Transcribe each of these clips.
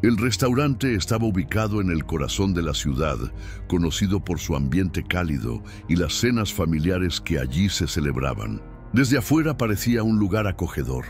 El restaurante estaba ubicado en el corazón de la ciudad, conocido por su ambiente cálido y las cenas familiares que allí se celebraban. Desde afuera parecía un lugar acogedor,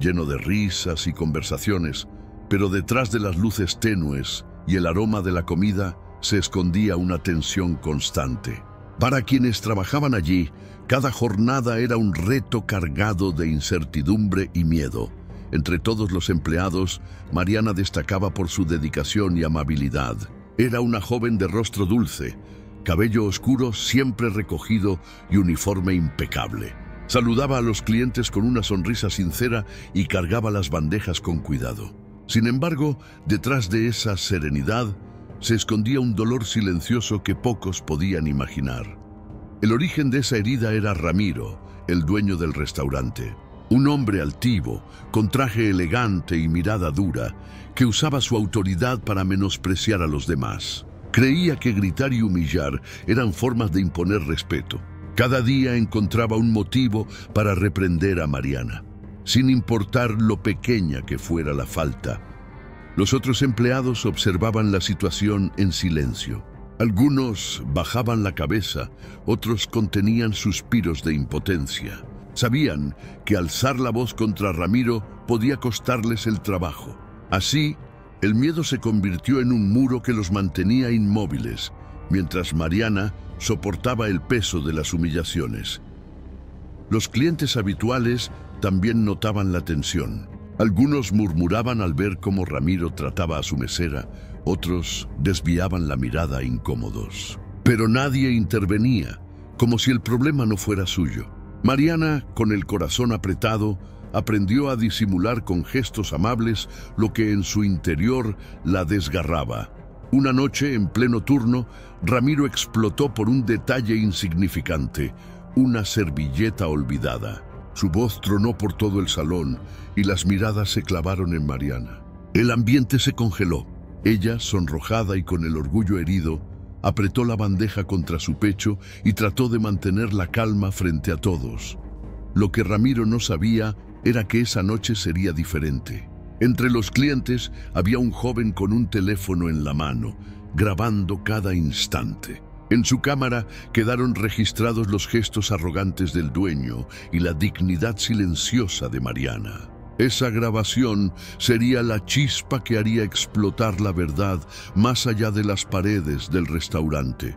lleno de risas y conversaciones, pero detrás de las luces tenues y el aroma de la comida se escondía una tensión constante. Para quienes trabajaban allí, cada jornada era un reto cargado de incertidumbre y miedo. Entre todos los empleados, Mariana destacaba por su dedicación y amabilidad. Era una joven de rostro dulce, cabello oscuro siempre recogido y uniforme impecable. Saludaba a los clientes con una sonrisa sincera y cargaba las bandejas con cuidado. Sin embargo, detrás de esa serenidad se escondía un dolor silencioso que pocos podían imaginar. El origen de esa herida era Ramiro, el dueño del restaurante. Un hombre altivo, con traje elegante y mirada dura, que usaba su autoridad para menospreciar a los demás. Creía que gritar y humillar eran formas de imponer respeto. Cada día encontraba un motivo para reprender a Mariana, sin importar lo pequeña que fuera la falta. Los otros empleados observaban la situación en silencio. Algunos bajaban la cabeza, otros contenían suspiros de impotencia. Sabían que alzar la voz contra Ramiro podía costarles el trabajo. Así, el miedo se convirtió en un muro que los mantenía inmóviles, mientras Mariana soportaba el peso de las humillaciones. Los clientes habituales también notaban la tensión. Algunos murmuraban al ver cómo Ramiro trataba a su mesera, otros desviaban la mirada incómodos. Pero nadie intervenía, como si el problema no fuera suyo. Mariana, con el corazón apretado, aprendió a disimular con gestos amables lo que en su interior la desgarraba. Una noche, en pleno turno, Ramiro explotó por un detalle insignificante, una servilleta olvidada. Su voz tronó por todo el salón y las miradas se clavaron en Mariana. El ambiente se congeló. Ella, sonrojada y con el orgullo herido, apretó la bandeja contra su pecho y trató de mantener la calma frente a todos. Lo que Ramiro no sabía era que esa noche sería diferente. Entre los clientes había un joven con un teléfono en la mano, grabando cada instante. En su cámara quedaron registrados los gestos arrogantes del dueño y la dignidad silenciosa de Mariana. Esa grabación sería la chispa que haría explotar la verdad más allá de las paredes del restaurante.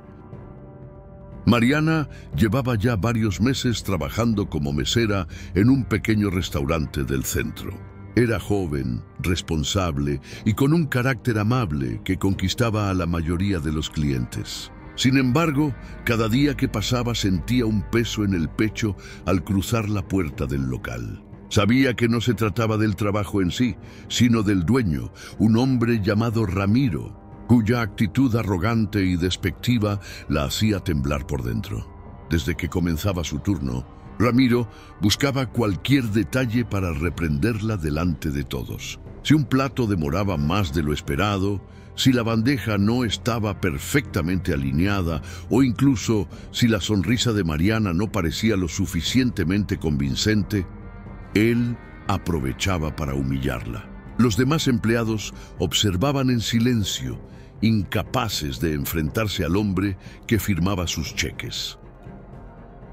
Mariana llevaba ya varios meses trabajando como mesera en un pequeño restaurante del centro. Era joven, responsable y con un carácter amable que conquistaba a la mayoría de los clientes. Sin embargo, cada día que pasaba sentía un peso en el pecho al cruzar la puerta del local. Sabía que no se trataba del trabajo en sí, sino del dueño, un hombre llamado Ramiro, cuya actitud arrogante y despectiva la hacía temblar por dentro. Desde que comenzaba su turno, Ramiro buscaba cualquier detalle para reprenderla delante de todos. Si un plato demoraba más de lo esperado, si la bandeja no estaba perfectamente alineada o incluso si la sonrisa de Mariana no parecía lo suficientemente convincente, él aprovechaba para humillarla. Los demás empleados observaban en silencio, incapaces de enfrentarse al hombre que firmaba sus cheques.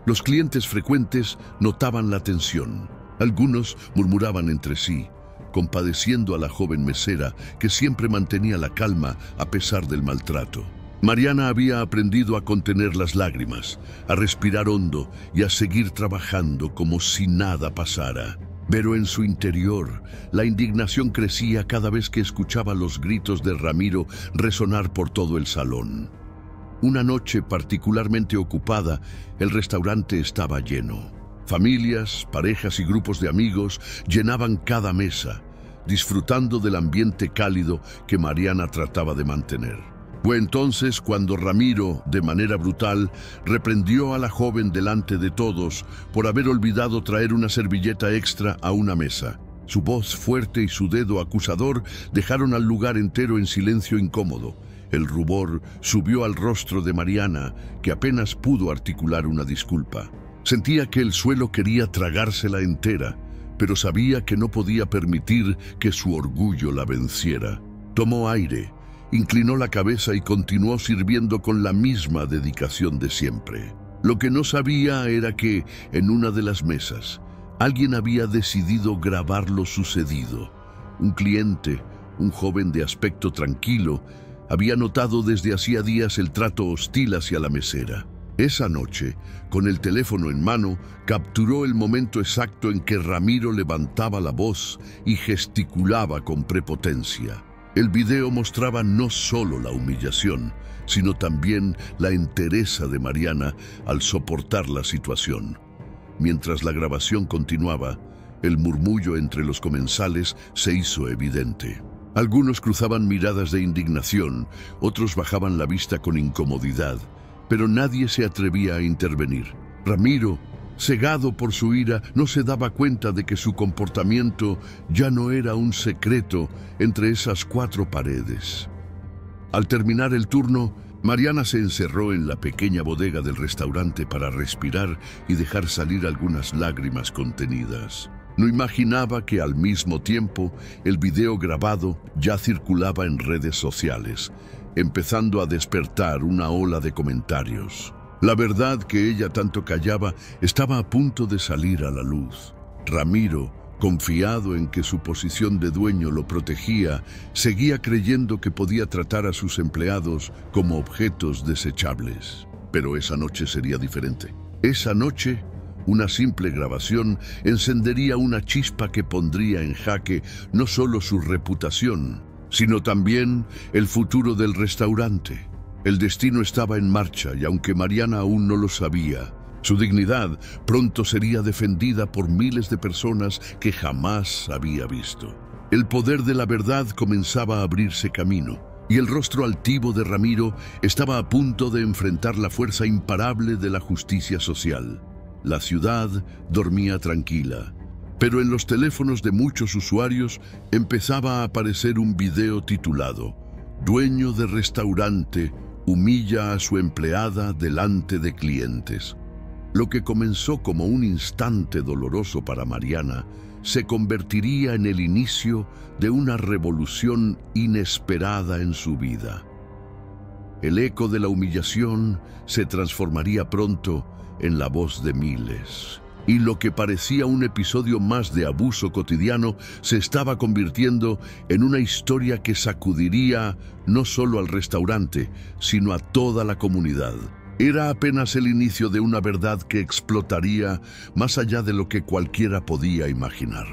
Los clientes frecuentes notaban la tensión. Algunos murmuraban entre sí, compadeciendo a la joven mesera que siempre mantenía la calma a pesar del maltrato. Mariana había aprendido a contener las lágrimas, a respirar hondo y a seguir trabajando como si nada pasara. Pero en su interior, la indignación crecía cada vez que escuchaba los gritos de Ramiro resonar por todo el salón. Una noche particularmente ocupada, el restaurante estaba lleno. Familias, parejas y grupos de amigos llenaban cada mesa, disfrutando del ambiente cálido que Mariana trataba de mantener. Fue entonces cuando Ramiro, de manera brutal, reprendió a la joven delante de todos por haber olvidado traer una servilleta extra a una mesa. Su voz fuerte y su dedo acusador dejaron al lugar entero en silencio incómodo. El rubor subió al rostro de Mariana, que apenas pudo articular una disculpa. Sentía que el suelo quería tragársela entera, pero sabía que no podía permitir que su orgullo la venciera. Tomó aire, inclinó la cabeza y continuó sirviendo con la misma dedicación de siempre. Lo que no sabía era que, en una de las mesas, alguien había decidido grabar lo sucedido. Un cliente, un joven de aspecto tranquilo, había notado desde hacía días el trato hostil hacia la mesera. Esa noche, con el teléfono en mano, capturó el momento exacto en que Ramiro levantaba la voz y gesticulaba con prepotencia. El video mostraba no solo la humillación, sino también la entereza de Mariana al soportar la situación. Mientras la grabación continuaba, el murmullo entre los comensales se hizo evidente. Algunos cruzaban miradas de indignación, otros bajaban la vista con incomodidad, pero nadie se atrevía a intervenir. Ramiro, cegado por su ira, no se daba cuenta de que su comportamiento ya no era un secreto entre esas cuatro paredes. Al terminar el turno, Mariana se encerró en la pequeña bodega del restaurante para respirar y dejar salir algunas lágrimas contenidas. No imaginaba que al mismo tiempo el video grabado ya circulaba en redes sociales, empezando a despertar una ola de comentarios. La verdad que ella tanto callaba estaba a punto de salir a la luz. Ramiro, confiado en que su posición de dueño lo protegía, seguía creyendo que podía tratar a sus empleados como objetos desechables. Pero esa noche sería diferente. Esa noche, una simple grabación encendería una chispa que pondría en jaque no solo su reputación, sino también el futuro del restaurante. El destino estaba en marcha y aunque Mariana aún no lo sabía, su dignidad pronto sería defendida por miles de personas que jamás había visto. El poder de la verdad comenzaba a abrirse camino, y el rostro altivo de Ramiro estaba a punto de enfrentar la fuerza imparable de la justicia social. La ciudad dormía tranquila, pero en los teléfonos de muchos usuarios empezaba a aparecer un video titulado «Dueño de restaurante humilla a su empleada delante de clientes». Lo que comenzó como un instante doloroso para Mariana se convertiría en el inicio de una revolución inesperada en su vida. El eco de la humillación se transformaría pronto en la voz de miles, y lo que parecía un episodio más de abuso cotidiano se estaba convirtiendo en una historia que sacudiría no solo al restaurante, sino a toda la comunidad. Era apenas el inicio de una verdad que explotaría más allá de lo que cualquiera podía imaginar.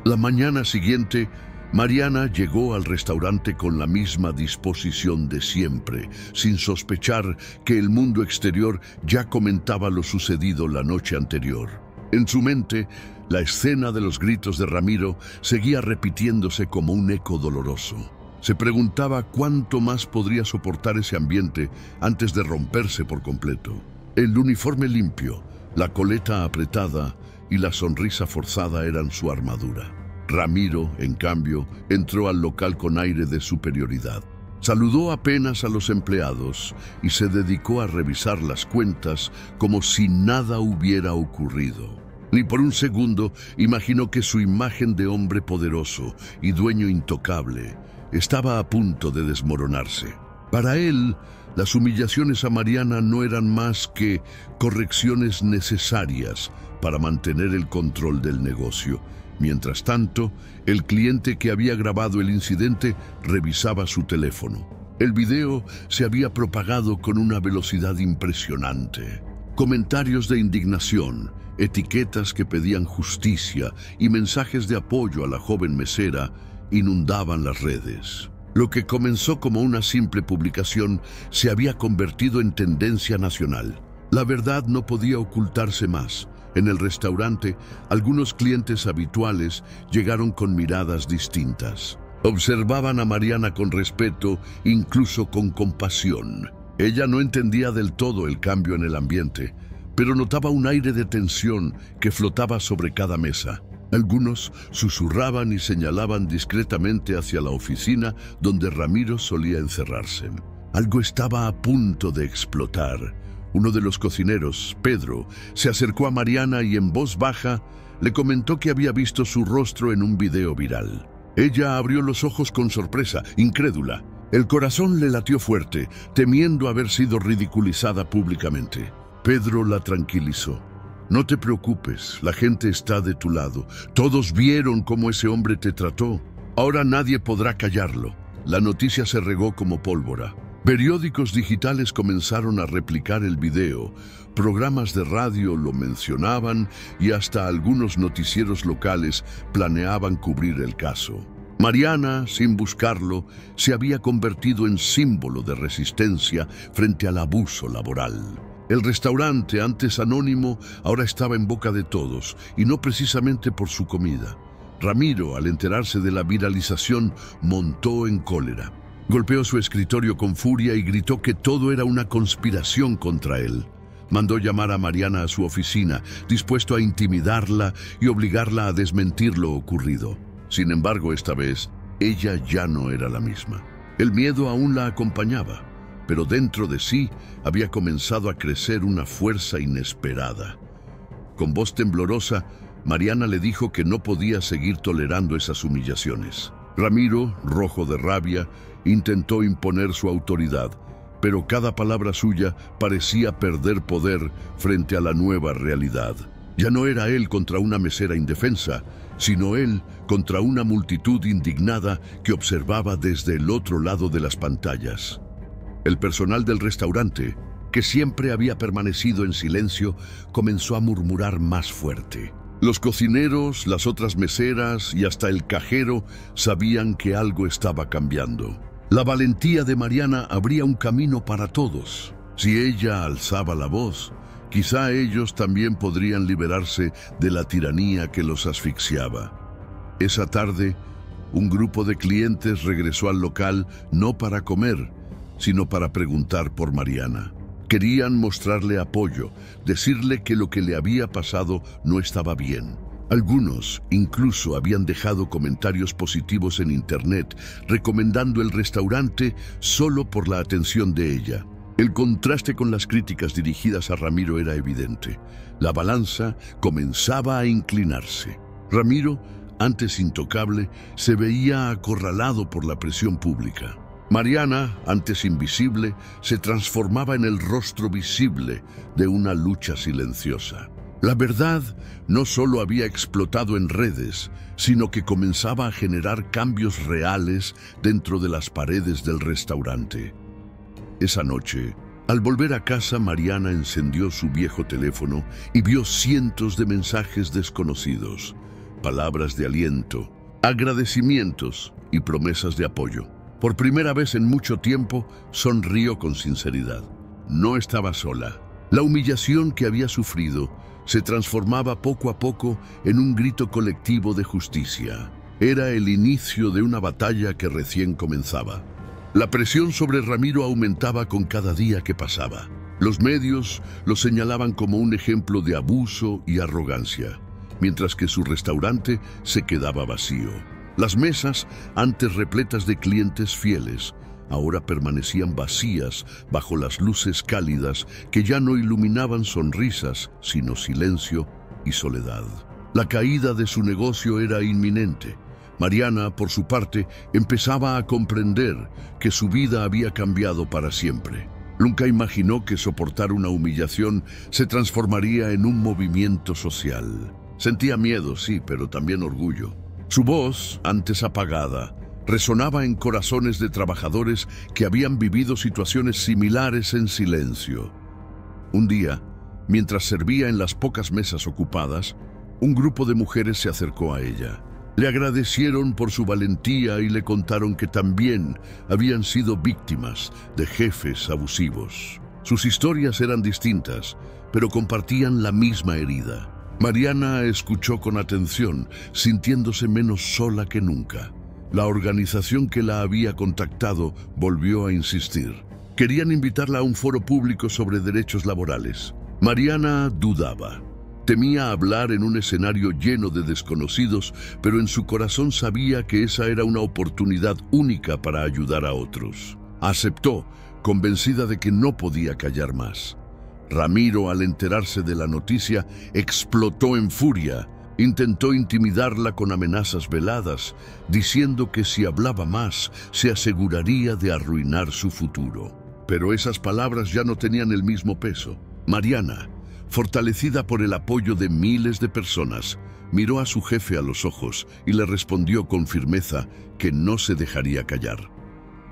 La mañana siguiente, Mariana llegó al restaurante con la misma disposición de siempre, sin sospechar que el mundo exterior ya comentaba lo sucedido la noche anterior. En su mente, la escena de los gritos de Ramiro seguía repitiéndose como un eco doloroso. Se preguntaba cuánto más podría soportar ese ambiente antes de romperse por completo. El uniforme limpio, la coleta apretada y la sonrisa forzada eran su armadura. Ramiro, en cambio, entró al local con aire de superioridad. Saludó apenas a los empleados y se dedicó a revisar las cuentas como si nada hubiera ocurrido. Ni por un segundo imaginó que su imagen de hombre poderoso y dueño intocable estaba a punto de desmoronarse. Para él, las humillaciones a Mariana no eran más que correcciones necesarias para mantener el control del negocio. Mientras tanto, el cliente que había grabado el incidente revisaba su teléfono. El video se había propagado con una velocidad impresionante. Comentarios de indignación, etiquetas que pedían justicia y mensajes de apoyo a la joven mesera inundaban las redes. Lo que comenzó como una simple publicación se había convertido en tendencia nacional. La verdad no podía ocultarse más. En el restaurante, algunos clientes habituales llegaron con miradas distintas. Observaban a Mariana con respeto, incluso con compasión. Ella no entendía del todo el cambio en el ambiente, pero notaba un aire de tensión que flotaba sobre cada mesa. Algunos susurraban y señalaban discretamente hacia la oficina donde Ramiro solía encerrarse. Algo estaba a punto de explotar. Uno de los cocineros, Pedro, se acercó a Mariana y en voz baja le comentó que había visto su rostro en un video viral. Ella abrió los ojos con sorpresa, incrédula. El corazón le latió fuerte, temiendo haber sido ridiculizada públicamente. Pedro la tranquilizó. No te preocupes, la gente está de tu lado. Todos vieron cómo ese hombre te trató. Ahora nadie podrá callarlo. La noticia se regó como pólvora. Periódicos digitales comenzaron a replicar el video. Programas de radio lo mencionaban y hasta algunos noticieros locales planeaban cubrir el caso. Mariana, sin buscarlo, se había convertido en símbolo de resistencia frente al abuso laboral. El restaurante, antes anónimo, ahora estaba en boca de todos, y no precisamente por su comida. Ramiro, al enterarse de la viralización, montó en cólera. Golpeó su escritorio con furia y gritó que todo era una conspiración contra él. Mandó llamar a Mariana a su oficina, dispuesto a intimidarla y obligarla a desmentir lo ocurrido. Sin embargo, esta vez, ella ya no era la misma. El miedo aún la acompañaba, pero dentro de sí había comenzado a crecer una fuerza inesperada. Con voz temblorosa, Mariana le dijo que no podía seguir tolerando esas humillaciones. Ramiro, rojo de rabia, intentó imponer su autoridad, pero cada palabra suya parecía perder poder frente a la nueva realidad. Ya no era él contra una mesera indefensa, sino él contra una multitud indignada que observaba desde el otro lado de las pantallas. El personal del restaurante, que siempre había permanecido en silencio, comenzó a murmurar más fuerte. Los cocineros, las otras meseras y hasta el cajero sabían que algo estaba cambiando. La valentía de Mariana abría un camino para todos. Si ella alzaba la voz, quizá ellos también podrían liberarse de la tiranía que los asfixiaba. Esa tarde, un grupo de clientes regresó al local no para comer, sino para preguntar por Mariana. Querían mostrarle apoyo, decirle que lo que le había pasado no estaba bien. Algunos incluso habían dejado comentarios positivos en internet, recomendando el restaurante solo por la atención de ella. El contraste con las críticas dirigidas a Ramiro era evidente. La balanza comenzaba a inclinarse. Ramiro, antes intocable, se veía acorralado por la presión pública. Mariana, antes invisible, se transformaba en el rostro visible de una lucha silenciosa. La verdad no solo había explotado en redes, sino que comenzaba a generar cambios reales dentro de las paredes del restaurante. Esa noche, al volver a casa, Mariana encendió su viejo teléfono y vio cientos de mensajes desconocidos, palabras de aliento, agradecimientos y promesas de apoyo. Por primera vez en mucho tiempo, sonrió con sinceridad. No estaba sola. La humillación que había sufrido se transformaba poco a poco en un grito colectivo de justicia. Era el inicio de una batalla que recién comenzaba. La presión sobre Ramiro aumentaba con cada día que pasaba. Los medios lo señalaban como un ejemplo de abuso y arrogancia, mientras que su restaurante se quedaba vacío. Las mesas, antes repletas de clientes fieles, ahora permanecían vacías bajo las luces cálidas que ya no iluminaban sonrisas, sino silencio y soledad. La caída de su negocio era inminente. Mariana, por su parte, empezaba a comprender que su vida había cambiado para siempre. Nunca imaginó que soportar una humillación se transformaría en un movimiento social. Sentía miedo, sí, pero también orgullo. Su voz, antes apagada, resonaba en corazones de trabajadores que habían vivido situaciones similares en silencio. Un día, mientras servía en las pocas mesas ocupadas, un grupo de mujeres se acercó a ella. Le agradecieron por su valentía y le contaron que también habían sido víctimas de jefes abusivos. Sus historias eran distintas, pero compartían la misma herida. Mariana escuchó con atención, sintiéndose menos sola que nunca. La organización que la había contactado volvió a insistir. Querían invitarla a un foro público sobre derechos laborales. Mariana dudaba. Temía hablar en un escenario lleno de desconocidos, pero en su corazón sabía que esa era una oportunidad única para ayudar a otros. Aceptó, convencida de que no podía callar más. Ramiro, al enterarse de la noticia, explotó en furia. Intentó intimidarla con amenazas veladas, diciendo que si hablaba más, se aseguraría de arruinar su futuro. Pero esas palabras ya no tenían el mismo peso. Mariana, fortalecida por el apoyo de miles de personas, miró a su jefe a los ojos y le respondió con firmeza que no se dejaría callar.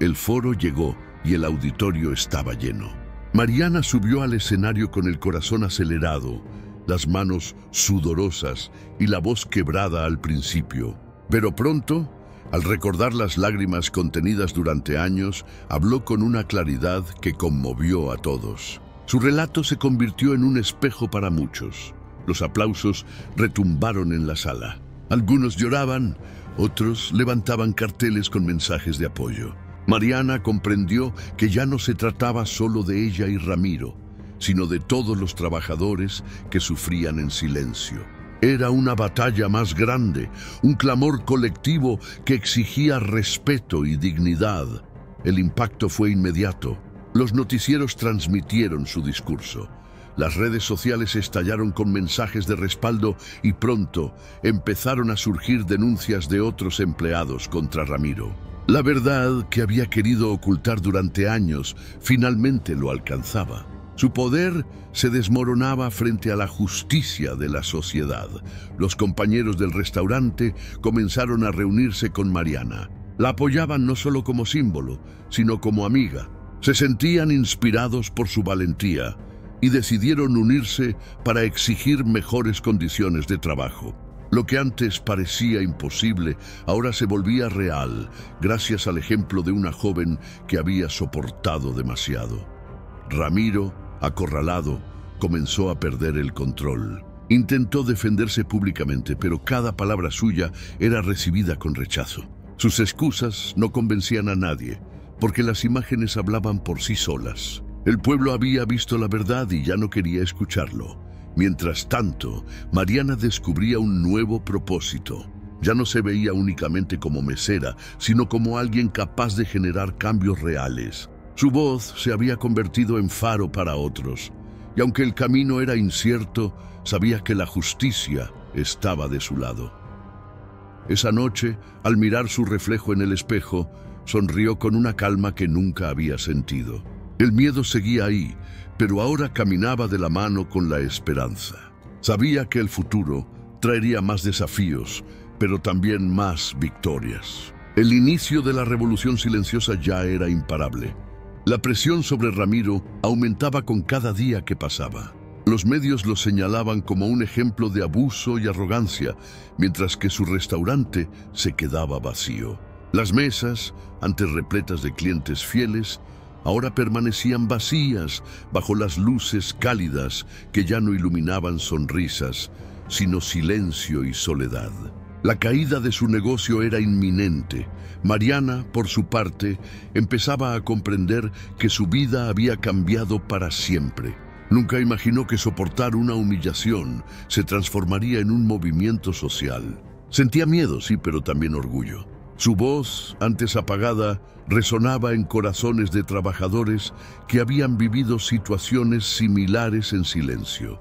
El foro llegó y el auditorio estaba lleno. Mariana subió al escenario con el corazón acelerado, las manos sudorosas y la voz quebrada al principio. Pero pronto, al recordar las lágrimas contenidas durante años, habló con una claridad que conmovió a todos. Su relato se convirtió en un espejo para muchos. Los aplausos retumbaron en la sala. Algunos lloraban, otros levantaban carteles con mensajes de apoyo. Mariana comprendió que ya no se trataba solo de ella y Ramiro, sino de todos los trabajadores que sufrían en silencio. Era una batalla más grande, un clamor colectivo que exigía respeto y dignidad. El impacto fue inmediato. Los noticieros transmitieron su discurso. Las redes sociales estallaron con mensajes de respaldo y pronto empezaron a surgir denuncias de otros empleados contra Ramiro. La verdad que había querido ocultar durante años finalmente lo alcanzaba. Su poder se desmoronaba frente a la justicia de la sociedad. Los compañeros del restaurante comenzaron a reunirse con Mariana. La apoyaban no solo como símbolo, sino como amiga. Se sentían inspirados por su valentía y decidieron unirse para exigir mejores condiciones de trabajo. Lo que antes parecía imposible, ahora se volvía real, gracias al ejemplo de una joven que había soportado demasiado. Ramiro, acorralado, comenzó a perder el control. Intentó defenderse públicamente, pero cada palabra suya era recibida con rechazo. Sus excusas no convencían a nadie, porque las imágenes hablaban por sí solas. El pueblo había visto la verdad y ya no quería escucharlo. Mientras tanto, Mariana descubría un nuevo propósito. Ya no se veía únicamente como mesera, sino como alguien capaz de generar cambios reales. Su voz se había convertido en faro para otros, y aunque el camino era incierto, sabía que la justicia estaba de su lado. Esa noche, al mirar su reflejo en el espejo, sonrió con una calma que nunca había sentido. El miedo seguía ahí, pero ahora caminaba de la mano con la esperanza. Sabía que el futuro traería más desafíos, pero también más victorias. El inicio de la revolución silenciosa ya era imparable. La presión sobre Ramiro aumentaba con cada día que pasaba. Los medios lo señalaban como un ejemplo de abuso y arrogancia, mientras que su restaurante se quedaba vacío. Las mesas, antes repletas de clientes fieles, ahora permanecían vacías bajo las luces cálidas que ya no iluminaban sonrisas, sino silencio y soledad. La caída de su negocio era inminente. Mariana, por su parte, empezaba a comprender que su vida había cambiado para siempre. Nunca imaginó que soportar una humillación se transformaría en un movimiento social. Sentía miedo, sí, pero también orgullo. Su voz, antes apagada, resonaba en corazones de trabajadores que habían vivido situaciones similares en silencio.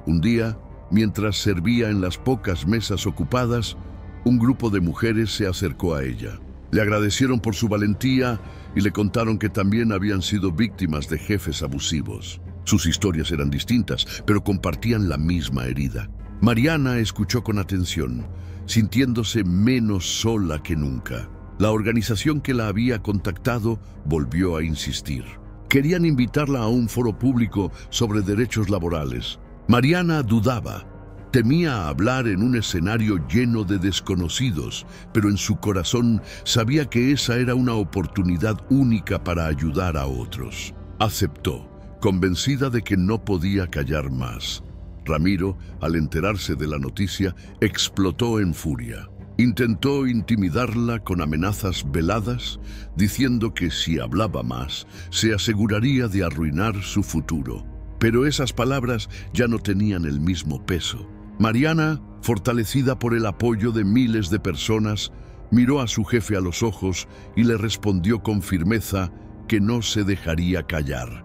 Un día, mientras servía en las pocas mesas ocupadas, un grupo de mujeres se acercó a ella. Le agradecieron por su valentía y le contaron que también habían sido víctimas de jefes abusivos. Sus historias eran distintas, pero compartían la misma herida. Mariana escuchó con atención, sintiéndose menos sola que nunca. La organización que la había contactado volvió a insistir. Querían invitarla a un foro público sobre derechos laborales. Mariana dudaba. Temía hablar en un escenario lleno de desconocidos, pero en su corazón sabía que esa era una oportunidad única para ayudar a otros. Aceptó, convencida de que no podía callar más. Ramiro, al enterarse de la noticia, explotó en furia. Intentó intimidarla con amenazas veladas, diciendo que si hablaba más, se aseguraría de arruinar su futuro. Pero esas palabras ya no tenían el mismo peso. Mariana, fortalecida por el apoyo de miles de personas, miró a su jefe a los ojos y le respondió con firmeza que no se dejaría callar.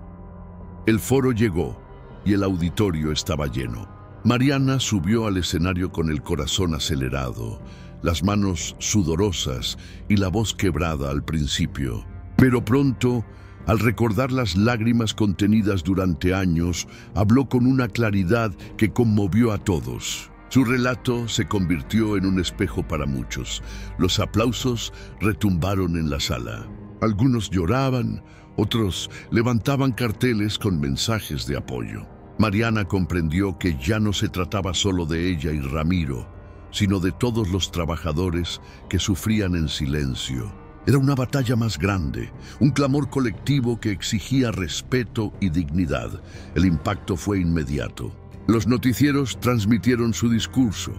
El foro llegó y el auditorio estaba lleno. Mariana subió al escenario con el corazón acelerado, las manos sudorosas y la voz quebrada al principio. Pero pronto, al recordar las lágrimas contenidas durante años, habló con una claridad que conmovió a todos. Su relato se convirtió en un espejo para muchos. Los aplausos retumbaron en la sala. Algunos lloraban, otros levantaban carteles con mensajes de apoyo. Mariana comprendió que ya no se trataba solo de ella y Ramiro, sino de todos los trabajadores que sufrían en silencio. Era una batalla más grande, un clamor colectivo que exigía respeto y dignidad. El impacto fue inmediato. Los noticieros transmitieron su discurso.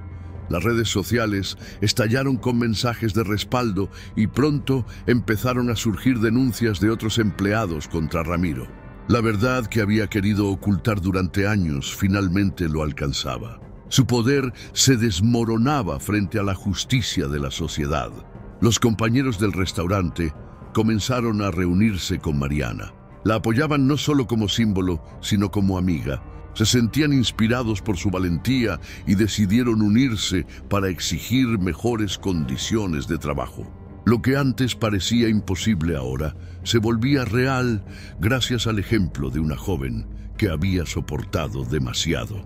Las redes sociales estallaron con mensajes de respaldo y pronto empezaron a surgir denuncias de otros empleados contra Ramiro. La verdad que había querido ocultar durante años finalmente lo alcanzaba. Su poder se desmoronaba frente a la justicia de la sociedad. Los compañeros del restaurante comenzaron a reunirse con Mariana. La apoyaban no solo como símbolo, sino como amiga. Se sentían inspirados por su valentía y decidieron unirse para exigir mejores condiciones de trabajo. Lo que antes parecía imposible ahora se volvía real gracias al ejemplo de una joven que había soportado demasiado.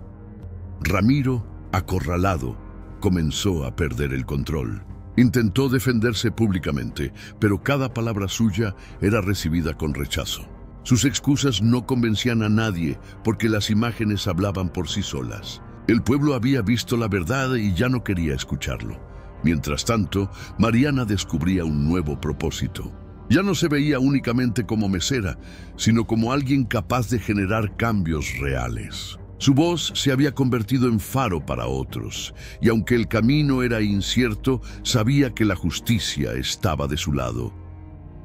Ramiro, acorralado, comenzó a perder el control. Intentó defenderse públicamente, pero cada palabra suya era recibida con rechazo. Sus excusas no convencían a nadie porque las imágenes hablaban por sí solas. El pueblo había visto la verdad y ya no quería escucharlo. Mientras tanto, Mariana descubría un nuevo propósito. Ya no se veía únicamente como mesera, sino como alguien capaz de generar cambios reales. Su voz se había convertido en faro para otros, y aunque el camino era incierto, sabía que la justicia estaba de su lado.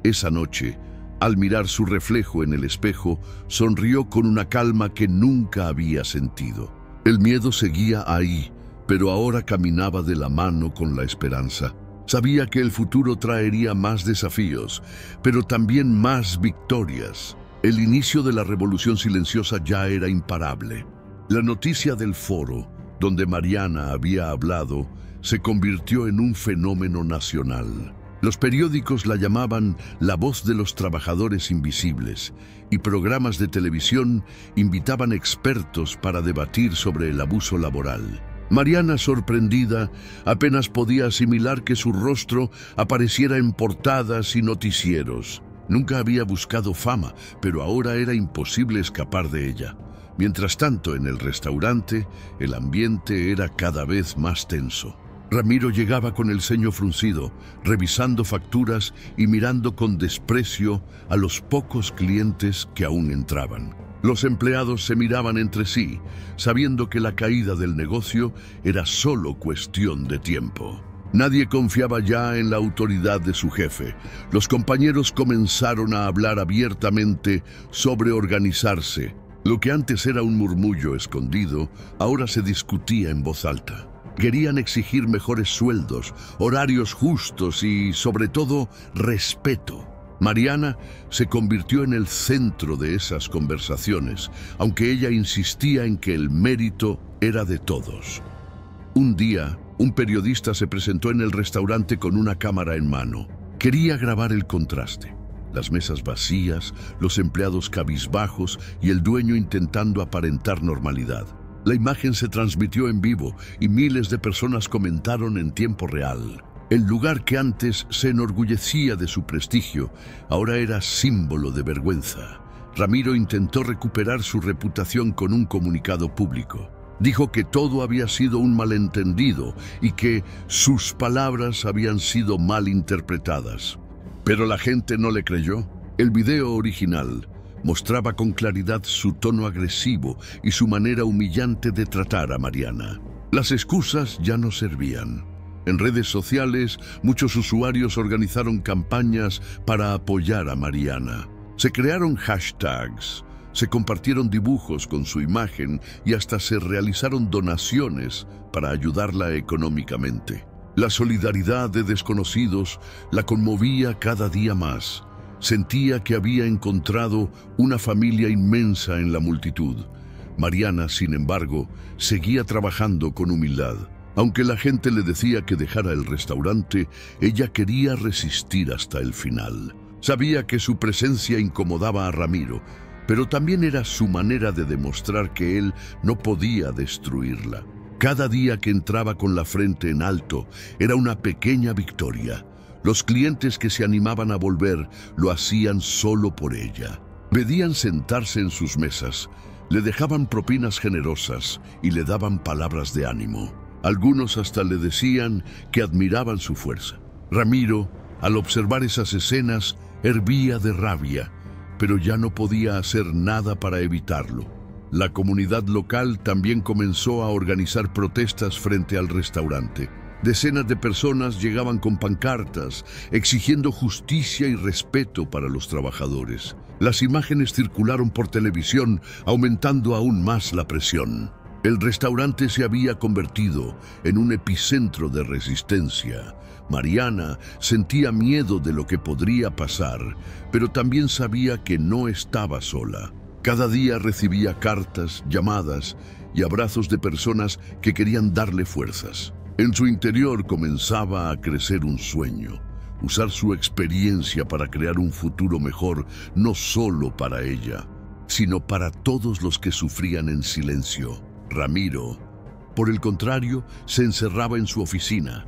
Esa noche, al mirar su reflejo en el espejo, sonrió con una calma que nunca había sentido. El miedo seguía ahí, pero ahora caminaba de la mano con la esperanza. Sabía que el futuro traería más desafíos, pero también más victorias. El inicio de la revolución silenciosa ya era imparable. La noticia del foro, donde Mariana había hablado, se convirtió en un fenómeno nacional. Los periódicos la llamaban la voz de los trabajadores invisibles, y programas de televisión invitaban expertos para debatir sobre el abuso laboral. Mariana, sorprendida, apenas podía asimilar que su rostro apareciera en portadas y noticieros. Nunca había buscado fama, pero ahora era imposible escapar de ella. Mientras tanto, en el restaurante, el ambiente era cada vez más tenso. Ramiro llegaba con el ceño fruncido, revisando facturas y mirando con desprecio a los pocos clientes que aún entraban. Los empleados se miraban entre sí, sabiendo que la caída del negocio era solo cuestión de tiempo. Nadie confiaba ya en la autoridad de su jefe. Los compañeros comenzaron a hablar abiertamente sobre organizarse. Lo que antes era un murmullo escondido, ahora se discutía en voz alta. Querían exigir mejores sueldos, horarios justos y, sobre todo, respeto. Mariana se convirtió en el centro de esas conversaciones, aunque ella insistía en que el mérito era de todos. Un día, un periodista se presentó en el restaurante con una cámara en mano. Quería grabar el contraste. Las mesas vacías, los empleados cabizbajos y el dueño intentando aparentar normalidad. La imagen se transmitió en vivo y miles de personas comentaron en tiempo real. El lugar que antes se enorgullecía de su prestigio, ahora era símbolo de vergüenza. Ramiro intentó recuperar su reputación con un comunicado público. Dijo que todo había sido un malentendido y que sus palabras habían sido mal interpretadas. Pero la gente no le creyó. El video original mostraba con claridad su tono agresivo y su manera humillante de tratar a Mariana. Las excusas ya no servían. En redes sociales, muchos usuarios organizaron campañas para apoyar a Mariana. Se crearon hashtags, se compartieron dibujos con su imagen y hasta se realizaron donaciones para ayudarla económicamente. La solidaridad de desconocidos la conmovía cada día más. Sentía que había encontrado una familia inmensa en la multitud. Mariana, sin embargo, seguía trabajando con humildad. Aunque la gente le decía que dejara el restaurante, ella quería resistir hasta el final. Sabía que su presencia incomodaba a Ramiro, pero también era su manera de demostrar que él no podía destruirla. Cada día que entraba con la frente en alto era una pequeña victoria. Los clientes que se animaban a volver lo hacían solo por ella. Pedían sentarse en sus mesas, le dejaban propinas generosas y le daban palabras de ánimo. Algunos hasta le decían que admiraban su fuerza. Ramiro, al observar esas escenas, hervía de rabia, pero ya no podía hacer nada para evitarlo. La comunidad local también comenzó a organizar protestas frente al restaurante. Decenas de personas llegaban con pancartas, exigiendo justicia y respeto para los trabajadores. Las imágenes circularon por televisión, aumentando aún más la presión. El restaurante se había convertido en un epicentro de resistencia. Mariana sentía miedo de lo que podría pasar, pero también sabía que no estaba sola. Cada día recibía cartas, llamadas y abrazos de personas que querían darle fuerzas. En su interior comenzaba a crecer un sueño, usar su experiencia para crear un futuro mejor, no solo para ella, sino para todos los que sufrían en silencio. Ramiro, por el contrario, se encerraba en su oficina,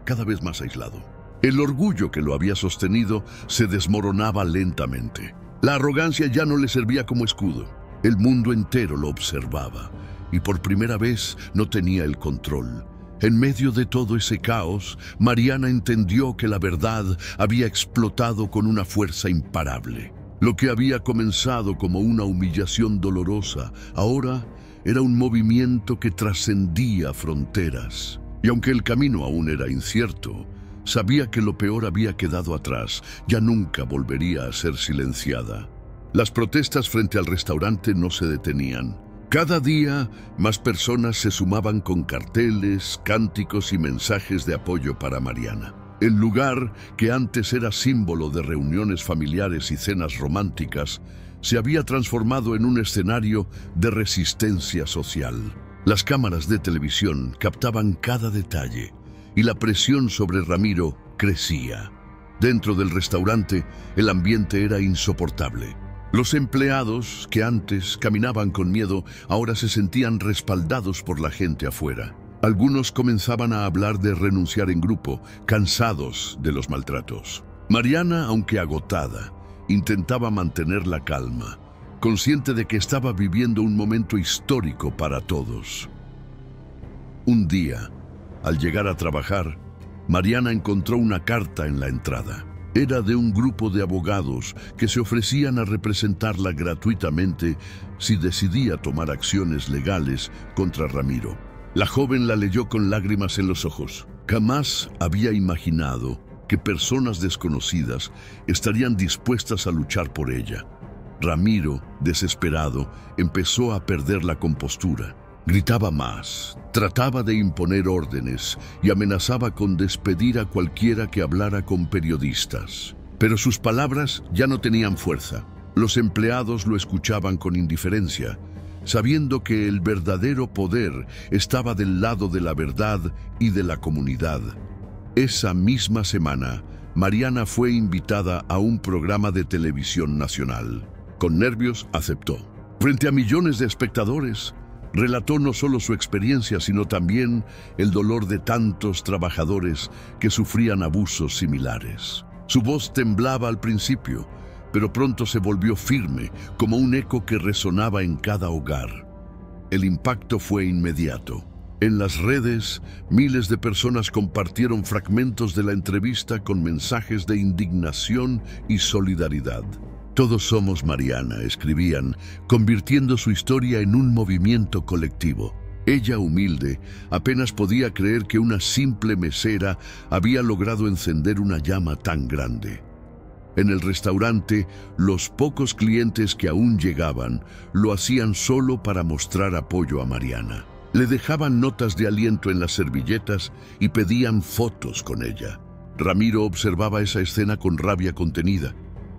cada vez más aislado. El orgullo que lo había sostenido se desmoronaba lentamente. La arrogancia ya no le servía como escudo. El mundo entero lo observaba y por primera vez no tenía el control. En medio de todo ese caos, Mariana entendió que la verdad había explotado con una fuerza imparable. Lo que había comenzado como una humillación dolorosa, ahora era un movimiento que trascendía fronteras. Y aunque el camino aún era incierto, sabía que lo peor había quedado atrás, ya nunca volvería a ser silenciada. Las protestas frente al restaurante no se detenían. Cada día, más personas se sumaban con carteles, cánticos y mensajes de apoyo para Mariana. El lugar, que antes era símbolo de reuniones familiares y cenas románticas, se había transformado en un escenario de resistencia social. Las cámaras de televisión captaban cada detalle y la presión sobre Ramiro crecía. Dentro del restaurante, el ambiente era insoportable. Los empleados, que antes caminaban con miedo, ahora se sentían respaldados por la gente afuera. Algunos comenzaban a hablar de renunciar en grupo, cansados de los maltratos. Mariana, aunque agotada, intentaba mantener la calma, consciente de que estaba viviendo un momento histórico para todos. Un día, al llegar a trabajar, Mariana encontró una carta en la entrada. Era de un grupo de abogados que se ofrecían a representarla gratuitamente si decidía tomar acciones legales contra Ramiro. La joven la leyó con lágrimas en los ojos. Jamás había imaginado que personas desconocidas estarían dispuestas a luchar por ella. Ramiro, desesperado, empezó a perder la compostura. Gritaba más, trataba de imponer órdenes y amenazaba con despedir a cualquiera que hablara con periodistas. Pero sus palabras ya no tenían fuerza. Los empleados lo escuchaban con indiferencia, sabiendo que el verdadero poder estaba del lado de la verdad y de la comunidad. Esa misma semana, Mariana fue invitada a un programa de televisión nacional. Con nervios, aceptó. Frente a millones de espectadores, relató no solo su experiencia, sino también el dolor de tantos trabajadores que sufrían abusos similares. Su voz temblaba al principio, pero pronto se volvió firme, como un eco que resonaba en cada hogar. El impacto fue inmediato. En las redes, miles de personas compartieron fragmentos de la entrevista con mensajes de indignación y solidaridad. Todos somos Mariana, escribían, convirtiendo su historia en un movimiento colectivo. Ella, humilde, apenas podía creer que una simple mesera había logrado encender una llama tan grande. En el restaurante, los pocos clientes que aún llegaban lo hacían solo para mostrar apoyo a Mariana. Le dejaban notas de aliento en las servilletas y pedían fotos con ella. Ramiro observaba esa escena con rabia contenida.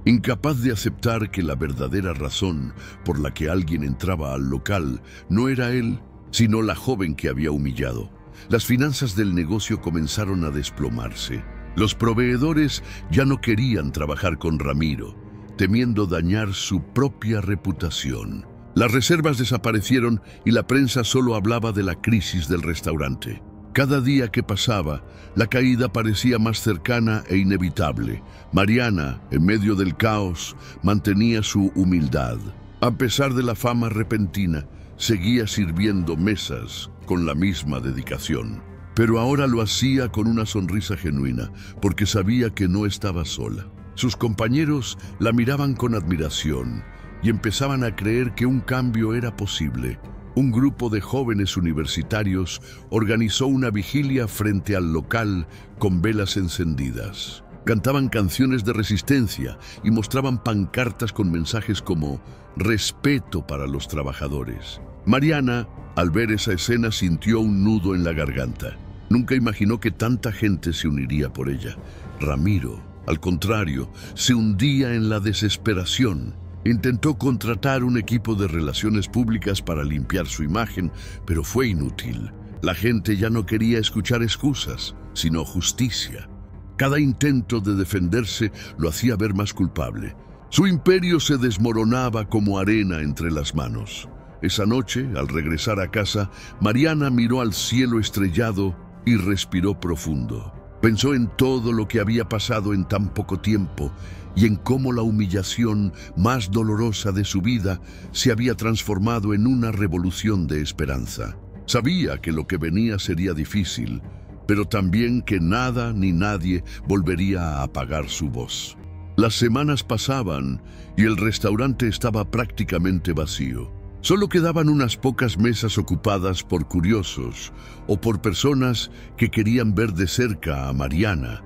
Incapaz de aceptar que la verdadera razón por la que alguien entraba al local no era él, sino la joven que había humillado. Las finanzas del negocio comenzaron a desplomarse. Los proveedores ya no querían trabajar con Ramiro, temiendo dañar su propia reputación. Las reservas desaparecieron y la prensa solo hablaba de la crisis del restaurante. Cada día que pasaba, la caída parecía más cercana e inevitable. Mariana, en medio del caos, mantenía su humildad. A pesar de la fama repentina, seguía sirviendo mesas con la misma dedicación. Pero ahora lo hacía con una sonrisa genuina, porque sabía que no estaba sola. Sus compañeros la miraban con admiración y empezaban a creer que un cambio era posible. Un grupo de jóvenes universitarios organizó una vigilia frente al local con velas encendidas. Cantaban canciones de resistencia y mostraban pancartas con mensajes como «Respeto para los trabajadores». Mariana, al ver esa escena, sintió un nudo en la garganta. Nunca imaginó que tanta gente se uniría por ella. Ramiro, al contrario, se hundía en la desesperación. Intentó contratar un equipo de relaciones públicas para limpiar su imagen, pero fue inútil. La gente ya no quería escuchar excusas, sino justicia. Cada intento de defenderse lo hacía ver más culpable. Su imperio se desmoronaba como arena entre las manos. Esa noche, al regresar a casa, Mariana miró al cielo estrellado y respiró profundo. Pensó en todo lo que había pasado en tan poco tiempo y en cómo la humillación más dolorosa de su vida se había transformado en una revolución de esperanza. Sabía que lo que venía sería difícil, pero también que nada ni nadie volvería a apagar su voz. Las semanas pasaban y el restaurante estaba prácticamente vacío. Solo quedaban unas pocas mesas ocupadas por curiosos o por personas que querían ver de cerca a Mariana,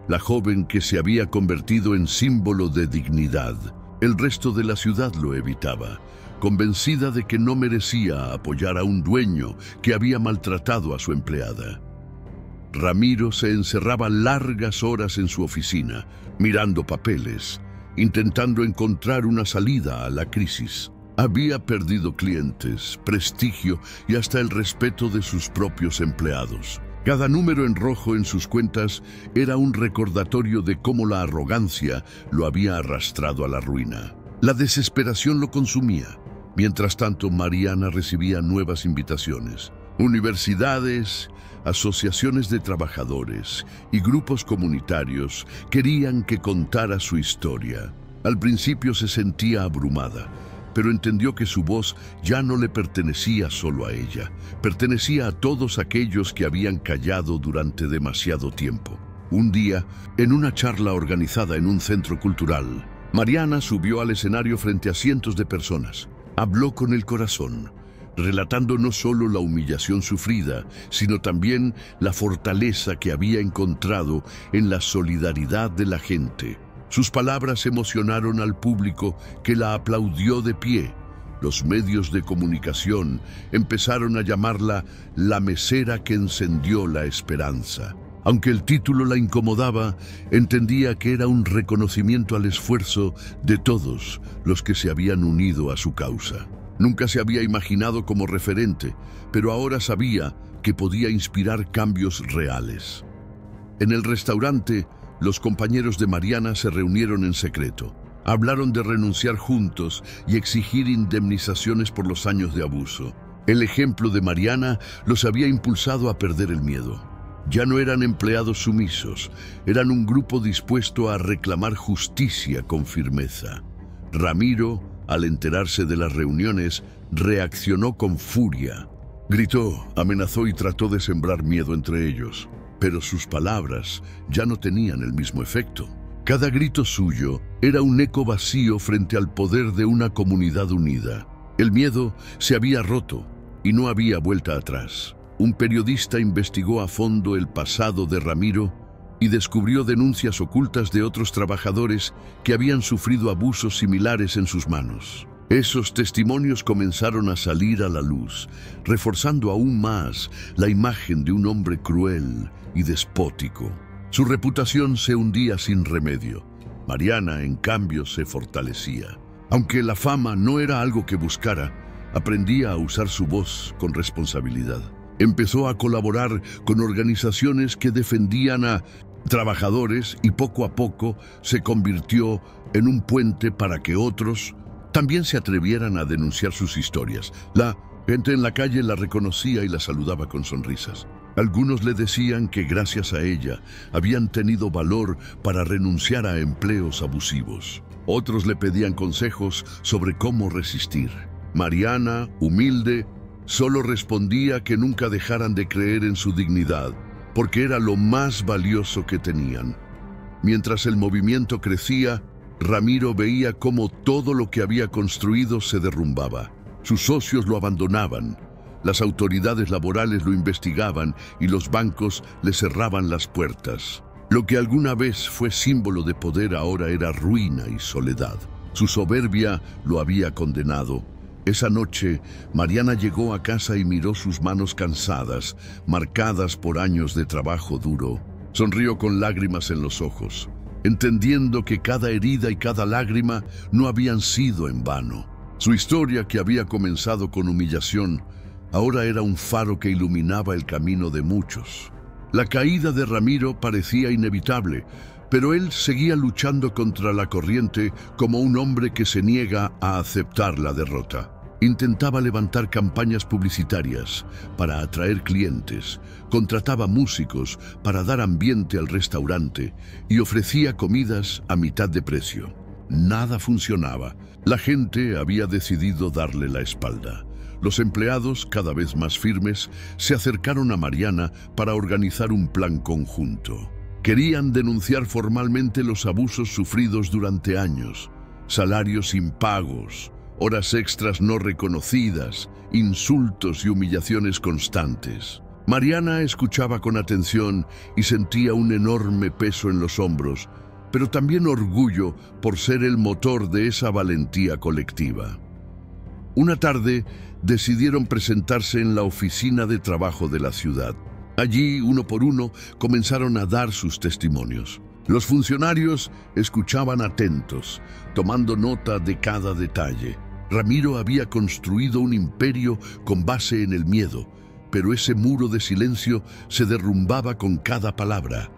la joven que se había convertido en símbolo de dignidad. El resto de la ciudad lo evitaba, convencida de que no merecía apoyar a un dueño que había maltratado a su empleada. Ramiro se encerraba largas horas en su oficina, mirando papeles, intentando encontrar una salida a la crisis. Había perdido clientes, prestigio y hasta el respeto de sus propios empleados. Cada número en rojo en sus cuentas era un recordatorio de cómo la arrogancia lo había arrastrado a la ruina. La desesperación lo consumía. Mientras tanto, Mariana recibía nuevas invitaciones. Universidades, asociaciones de trabajadores y grupos comunitarios querían que contara su historia. Al principio se sentía abrumada, pero entendió que su voz ya no le pertenecía solo a ella, pertenecía a todos aquellos que habían callado durante demasiado tiempo. Un día, en una charla organizada en un centro cultural, Mariana subió al escenario frente a cientos de personas. Habló con el corazón, relatando no solo la humillación sufrida, sino también la fortaleza que había encontrado en la solidaridad de la gente. Sus palabras emocionaron al público, que la aplaudió de pie. Los medios de comunicación empezaron a llamarla la mesera que encendió la esperanza. Aunque el título la incomodaba, entendía que era un reconocimiento al esfuerzo de todos los que se habían unido a su causa. Nunca se había imaginado como referente, pero ahora sabía que podía inspirar cambios reales. En el restaurante, los compañeros de Mariana se reunieron en secreto. Hablaron de renunciar juntos y exigir indemnizaciones por los años de abuso. El ejemplo de Mariana los había impulsado a perder el miedo. Ya no eran empleados sumisos, eran un grupo dispuesto a reclamar justicia con firmeza. Ramiro, al enterarse de las reuniones, reaccionó con furia. Gritó, amenazó y trató de sembrar miedo entre ellos. Pero sus palabras ya no tenían el mismo efecto. Cada grito suyo era un eco vacío frente al poder de una comunidad unida. El miedo se había roto y no había vuelta atrás. Un periodista investigó a fondo el pasado de Ramiro y descubrió denuncias ocultas de otros trabajadores que habían sufrido abusos similares en sus manos. Esos testimonios comenzaron a salir a la luz, reforzando aún más la imagen de un hombre cruel y despótico. Su reputación se hundía sin remedio. Mariana, en cambio, se fortalecía. Aunque la fama no era algo que buscara, aprendía a usar su voz con responsabilidad. Empezó a colaborar con organizaciones que defendían a trabajadores y poco a poco se convirtió en un puente para que otros también se atrevieran a denunciar sus historias. La gente en la calle la reconocía y la saludaba con sonrisas. Algunos le decían que gracias a ella habían tenido valor para renunciar a empleos abusivos. Otros le pedían consejos sobre cómo resistir. Mariana, humilde, solo respondía que nunca dejaran de creer en su dignidad, porque era lo más valioso que tenían. Mientras el movimiento crecía, Ramiro veía cómo todo lo que había construido se derrumbaba. Sus socios lo abandonaban, las autoridades laborales lo investigaban y los bancos le cerraban las puertas. Lo que alguna vez fue símbolo de poder ahora era ruina y soledad. Su soberbia lo había condenado. Esa noche, Mariana llegó a casa y miró sus manos cansadas, marcadas por años de trabajo duro. Sonrió con lágrimas en los ojos, entendiendo que cada herida y cada lágrima no habían sido en vano. Su historia, que había comenzado con humillación, ahora era un faro que iluminaba el camino de muchos. La caída de Ramiro parecía inevitable, pero él seguía luchando contra la corriente como un hombre que se niega a aceptar la derrota. Intentaba levantar campañas publicitarias para atraer clientes, contrataba músicos para dar ambiente al restaurante y ofrecía comidas a mitad de precio. Nada funcionaba. La gente había decidido darle la espalda. Los empleados, cada vez más firmes, se acercaron a Mariana para organizar un plan conjunto. Querían denunciar formalmente los abusos sufridos durante años, salarios impagos, horas extras no reconocidas, insultos y humillaciones constantes. Mariana escuchaba con atención y sentía un enorme peso en los hombros, pero también orgullo por ser el motor de esa valentía colectiva. Una tarde decidieron presentarse en la oficina de trabajo de la ciudad. Allí, uno por uno, comenzaron a dar sus testimonios. Los funcionarios escuchaban atentos, tomando nota de cada detalle. Ramiro había construido un imperio con base en el miedo, pero ese muro de silencio se derrumbaba con cada palabra.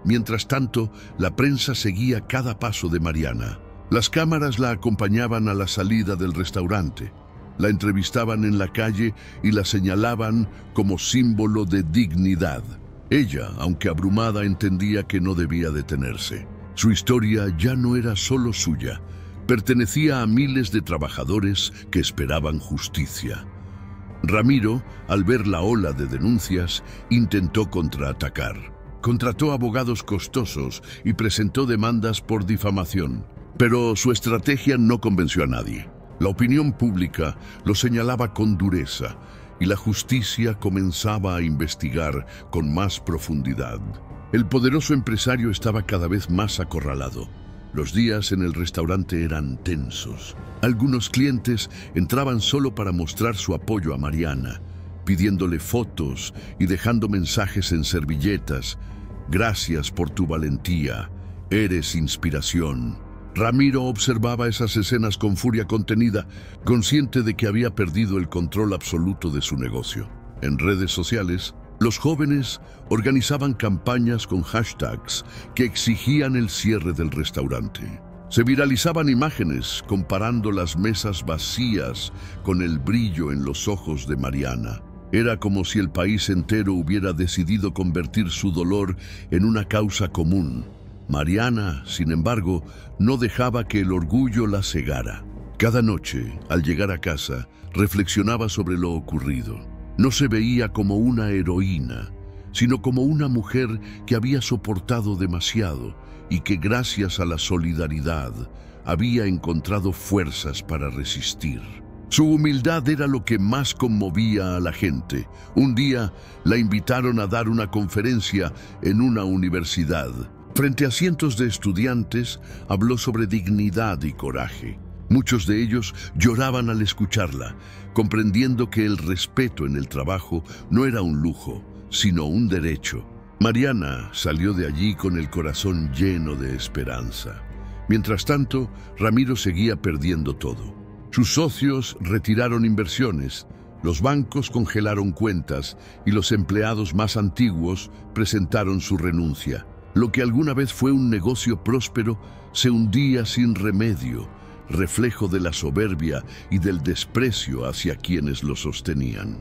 Mientras tanto, la prensa seguía cada paso de Mariana. Las cámaras la acompañaban a la salida del restaurante, la entrevistaban en la calle y la señalaban como símbolo de dignidad. Ella, aunque abrumada, entendía que no debía detenerse. Su historia ya no era solo suya, pertenecía a miles de trabajadores que esperaban justicia. Ramiro, al ver la ola de denuncias, intentó contraatacar. Contrató abogados costosos y presentó demandas por difamación. Pero su estrategia no convenció a nadie. La opinión pública lo señalaba con dureza y la justicia comenzaba a investigar con más profundidad. El poderoso empresario estaba cada vez más acorralado. Los días en el restaurante eran tensos. Algunos clientes entraban solo para mostrar su apoyo a Mariana, pidiéndole fotos y dejando mensajes en servilletas. Gracias por tu valentía, eres inspiración. Ramiro observaba esas escenas con furia contenida, consciente de que había perdido el control absoluto de su negocio. En redes sociales, los jóvenes organizaban campañas con hashtags que exigían el cierre del restaurante. Se viralizaban imágenes comparando las mesas vacías con el brillo en los ojos de Mariana. Era como si el país entero hubiera decidido convertir su dolor en una causa común. Mariana, sin embargo, no dejaba que el orgullo la cegara. Cada noche, al llegar a casa, reflexionaba sobre lo ocurrido. No se veía como una heroína, sino como una mujer que había soportado demasiado y que, gracias a la solidaridad, había encontrado fuerzas para resistir. Su humildad era lo que más conmovía a la gente. Un día la invitaron a dar una conferencia en una universidad. Frente a cientos de estudiantes, habló sobre dignidad y coraje. Muchos de ellos lloraban al escucharla, comprendiendo que el respeto en el trabajo no era un lujo, sino un derecho. Mariana salió de allí con el corazón lleno de esperanza. Mientras tanto, Ramiro seguía perdiendo todo. Sus socios retiraron inversiones, los bancos congelaron cuentas y los empleados más antiguos presentaron su renuncia. Lo que alguna vez fue un negocio próspero se hundía sin remedio, reflejo de la soberbia y del desprecio hacia quienes lo sostenían.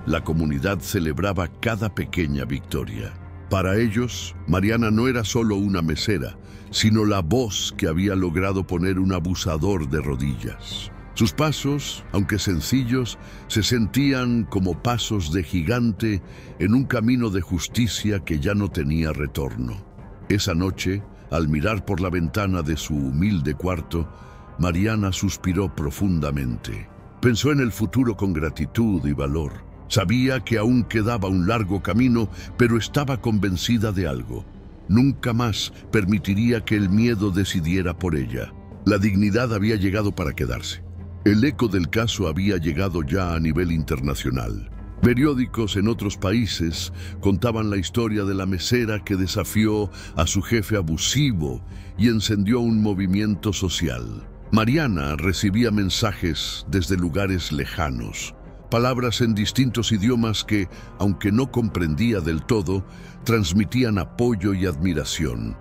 La comunidad celebraba cada pequeña victoria. Para ellos, Mariana no era solo una mesera, sino la voz que había logrado poner un abusador de rodillas. Sus pasos, aunque sencillos, se sentían como pasos de gigante en un camino de justicia que ya no tenía retorno. Esa noche, al mirar por la ventana de su humilde cuarto, Mariana suspiró profundamente. Pensó en el futuro con gratitud y valor. Sabía que aún quedaba un largo camino, pero estaba convencida de algo. Nunca más permitiría que el miedo decidiera por ella. La dignidad había llegado para quedarse. El eco del caso había llegado ya a nivel internacional. Periódicos en otros países contaban la historia de la mesera que desafió a su jefe abusivo y encendió un movimiento social. Mariana recibía mensajes desde lugares lejanos, palabras en distintos idiomas que, aunque no comprendía del todo, transmitían apoyo y admiración.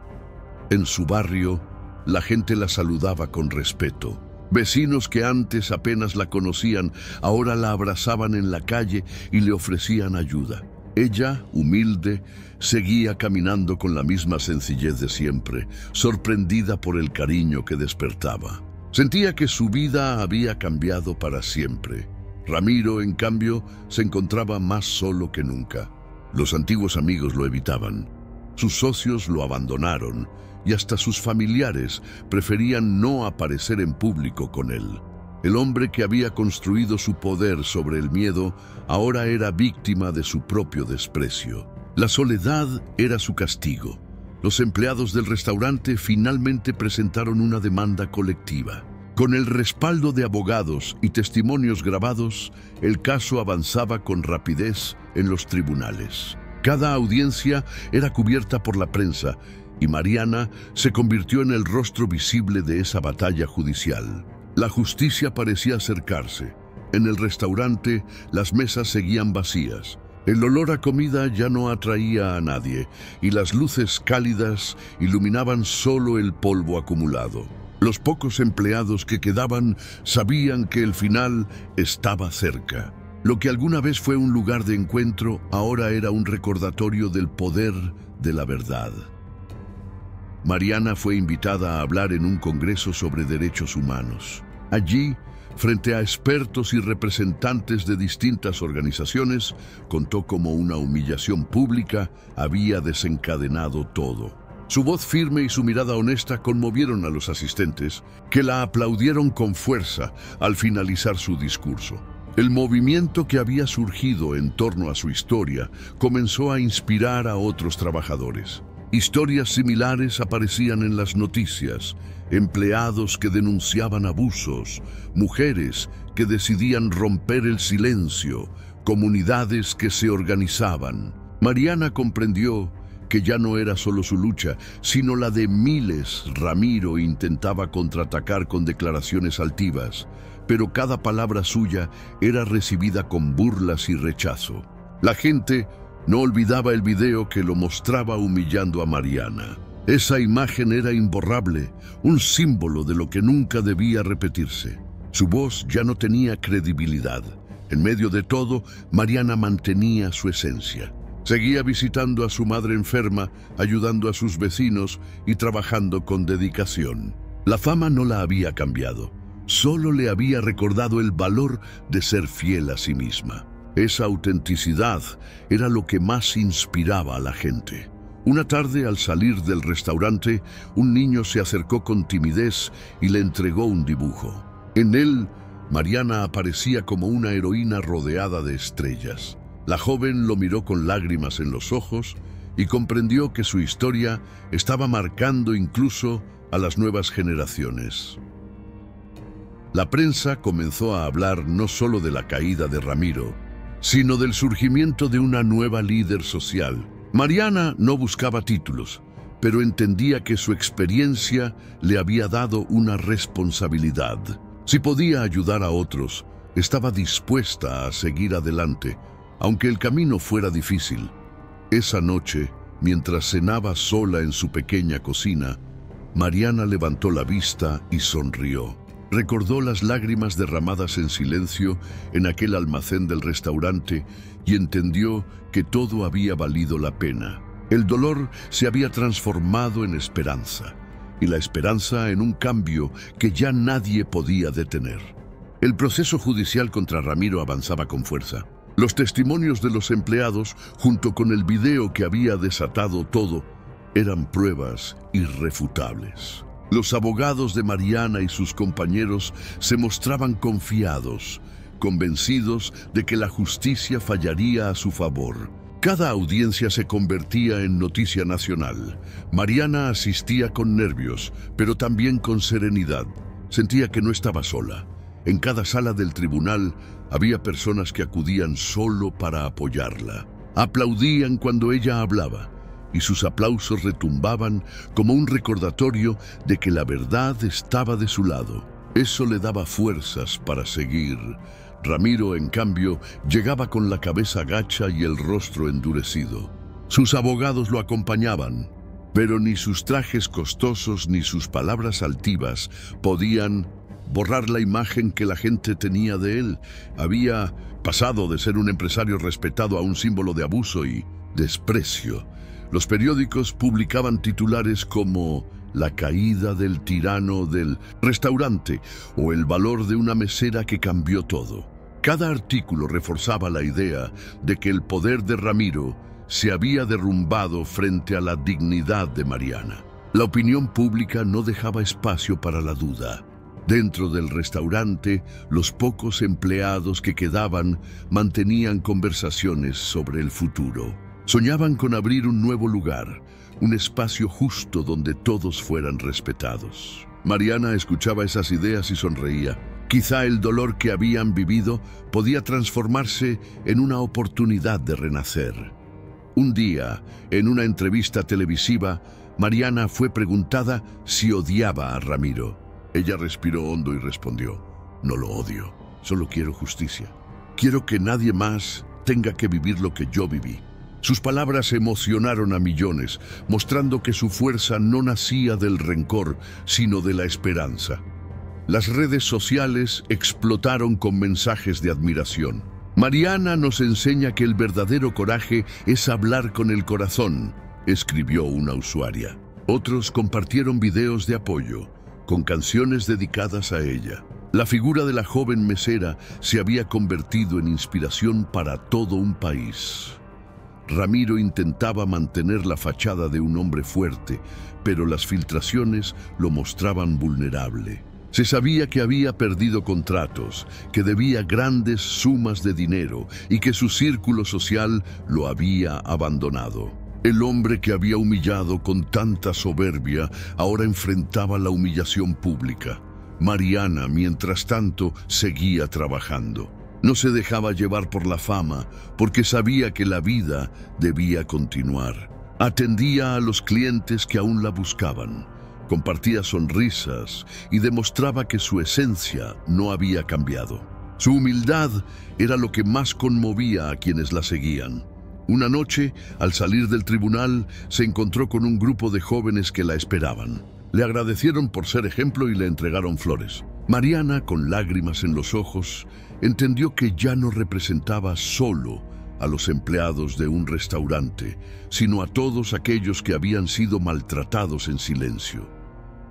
En su barrio, la gente la saludaba con respeto. Vecinos que antes apenas la conocían, ahora la abrazaban en la calle y le ofrecían ayuda. Ella, humilde, seguía caminando con la misma sencillez de siempre, sorprendida por el cariño que despertaba. Sentía que su vida había cambiado para siempre. Ramiro, en cambio, se encontraba más solo que nunca. Los antiguos amigos lo evitaban. Sus socios lo abandonaron y hasta sus familiares preferían no aparecer en público con él. El hombre que había construido su poder sobre el miedo ahora era víctima de su propio desprecio. La soledad era su castigo. Los empleados del restaurante finalmente presentaron una demanda colectiva. Con el respaldo de abogados y testimonios grabados, el caso avanzaba con rapidez en los tribunales. Cada audiencia era cubierta por la prensa y Mariana se convirtió en el rostro visible de esa batalla judicial. La justicia parecía acercarse. En el restaurante, las mesas seguían vacías. El olor a comida ya no atraía a nadie y las luces cálidas iluminaban solo el polvo acumulado. Los pocos empleados que quedaban sabían que el final estaba cerca. Lo que alguna vez fue un lugar de encuentro, ahora era un recordatorio del poder de la verdad. Mariana fue invitada a hablar en un congreso sobre derechos humanos. Allí, frente a expertos y representantes de distintas organizaciones, contó cómo una humillación pública había desencadenado todo. Su voz firme y su mirada honesta conmovieron a los asistentes, que la aplaudieron con fuerza al finalizar su discurso. El movimiento que había surgido en torno a su historia comenzó a inspirar a otros trabajadores. Historias similares aparecían en las noticias: empleados que denunciaban abusos, mujeres que decidían romper el silencio, comunidades que se organizaban. Mariana comprendió que ya no era solo su lucha, sino la de miles. Ramiro intentaba contraatacar con declaraciones altivas, pero cada palabra suya era recibida con burlas y rechazo. La gente no olvidaba el video que lo mostraba humillando a Mariana. Esa imagen era imborrable, un símbolo de lo que nunca debía repetirse. Su voz ya no tenía credibilidad. En medio de todo, Mariana mantenía su esencia. Seguía visitando a su madre enferma, ayudando a sus vecinos y trabajando con dedicación. La fama no la había cambiado, solo le había recordado el valor de ser fiel a sí misma. Esa autenticidad era lo que más inspiraba a la gente. Una tarde, al salir del restaurante, un niño se acercó con timidez y le entregó un dibujo. En él, Mariana aparecía como una heroína rodeada de estrellas. La joven lo miró con lágrimas en los ojos y comprendió que su historia estaba marcando incluso a las nuevas generaciones. La prensa comenzó a hablar no solo de la caída de Ramiro, sino del surgimiento de una nueva líder social. Mariana no buscaba títulos, pero entendía que su experiencia le había dado una responsabilidad. Si podía ayudar a otros, estaba dispuesta a seguir adelante, aunque el camino fuera difícil. Esa noche, mientras cenaba sola en su pequeña cocina, Mariana levantó la vista y sonrió. Recordó las lágrimas derramadas en silencio en aquel almacén del restaurante y entendió que todo había valido la pena. El dolor se había transformado en esperanza, y la esperanza en un cambio que ya nadie podía detener. El proceso judicial contra Ramiro avanzaba con fuerza. Los testimonios de los empleados, junto con el video que había desatado todo, eran pruebas irrefutables. Los abogados de Mariana y sus compañeros se mostraban confiados, convencidos de que la justicia fallaría a su favor. Cada audiencia se convertía en noticia nacional. Mariana asistía con nervios, pero también con serenidad. Sentía que no estaba sola. En cada sala del tribunal había personas que acudían solo para apoyarla. Aplaudían cuando ella hablaba, y sus aplausos retumbaban como un recordatorio de que la verdad estaba de su lado. Eso le daba fuerzas para seguir. Ramiro, en cambio, llegaba con la cabeza gacha y el rostro endurecido. Sus abogados lo acompañaban, pero ni sus trajes costosos ni sus palabras altivas podían borrar la imagen que la gente tenía de él. Había pasado de ser un empresario respetado a un símbolo de abuso y desprecio. Los periódicos publicaban titulares como "La caída del tirano del restaurante" o "El valor de una mesera que cambió todo". Cada artículo reforzaba la idea de que el poder de Ramiro se había derrumbado frente a la dignidad de Mariana. La opinión pública no dejaba espacio para la duda. Dentro del restaurante, los pocos empleados que quedaban mantenían conversaciones sobre el futuro. Soñaban con abrir un nuevo lugar, un espacio justo donde todos fueran respetados. Mariana escuchaba esas ideas y sonreía. Quizá el dolor que habían vivido podía transformarse en una oportunidad de renacer. Un día, en una entrevista televisiva, Mariana fue preguntada si odiaba a Ramiro. Ella respiró hondo y respondió: "No lo odio, solo quiero justicia. Quiero que nadie más tenga que vivir lo que yo viví". Sus palabras emocionaron a millones, mostrando que su fuerza no nacía del rencor, sino de la esperanza. Las redes sociales explotaron con mensajes de admiración. "Mariana nos enseña que el verdadero coraje es hablar con el corazón", escribió una usuaria. Otros compartieron videos de apoyo, con canciones dedicadas a ella. La figura de la joven mesera se había convertido en inspiración para todo un país. Ramiro intentaba mantener la fachada de un hombre fuerte, pero las filtraciones lo mostraban vulnerable. Se sabía que había perdido contratos, que debía grandes sumas de dinero y que su círculo social lo había abandonado. El hombre que había humillado con tanta soberbia ahora enfrentaba la humillación pública. Mariana, mientras tanto, seguía trabajando. No se dejaba llevar por la fama, porque sabía que la vida debía continuar. Atendía a los clientes que aún la buscaban, compartía sonrisas y demostraba que su esencia no había cambiado. Su humildad era lo que más conmovía a quienes la seguían. Una noche, al salir del tribunal, se encontró con un grupo de jóvenes que la esperaban. Le agradecieron por ser ejemplo y le entregaron flores. Mariana, con lágrimas en los ojos, entendió que ya no representaba solo a los empleados de un restaurante, sino a todos aquellos que habían sido maltratados en silencio.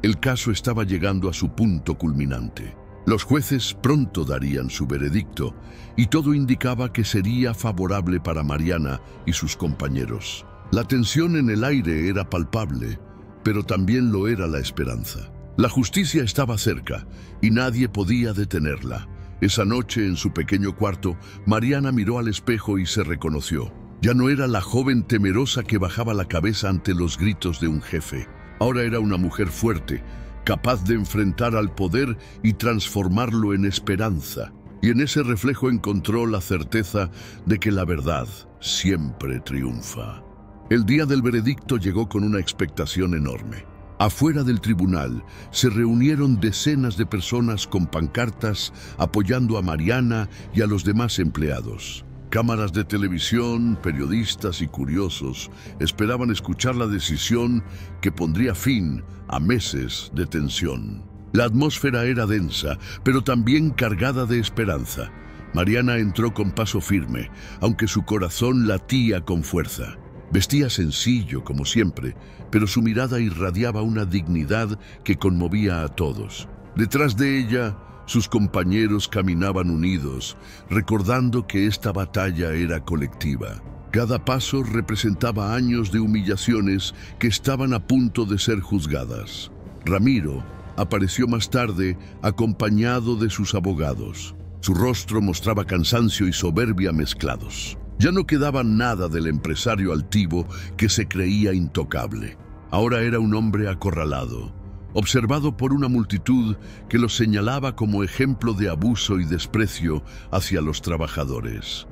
El caso estaba llegando a su punto culminante. Los jueces pronto darían su veredicto y todo indicaba que sería favorable para Mariana y sus compañeros. La tensión en el aire era palpable, pero también lo era la esperanza. La justicia estaba cerca y nadie podía detenerla. Esa noche, en su pequeño cuarto, Mariana miró al espejo y se reconoció. Ya no era la joven temerosa que bajaba la cabeza ante los gritos de un jefe. Ahora era una mujer fuerte, capaz de enfrentar al poder y transformarlo en esperanza. Y en ese reflejo encontró la certeza de que la verdad siempre triunfa. El día del veredicto llegó con una expectación enorme. Afuera del tribunal se reunieron decenas de personas con pancartas apoyando a Mariana y a los demás empleados. Cámaras de televisión, periodistas y curiosos esperaban escuchar la decisión que pondría fin a meses de tensión. La atmósfera era densa, pero también cargada de esperanza. Mariana entró con paso firme, aunque su corazón latía con fuerza. Vestía sencillo, como siempre, pero su mirada irradiaba una dignidad que conmovía a todos. Detrás de ella, sus compañeros caminaban unidos, recordando que esta batalla era colectiva. Cada paso representaba años de humillaciones que estaban a punto de ser juzgadas. Ramiro apareció más tarde acompañado de sus abogados. Su rostro mostraba cansancio y soberbia mezclados. Ya no quedaba nada del empresario altivo que se creía intocable. Ahora era un hombre acorralado, observado por una multitud que lo señalaba como ejemplo de abuso y desprecio hacia los trabajadores.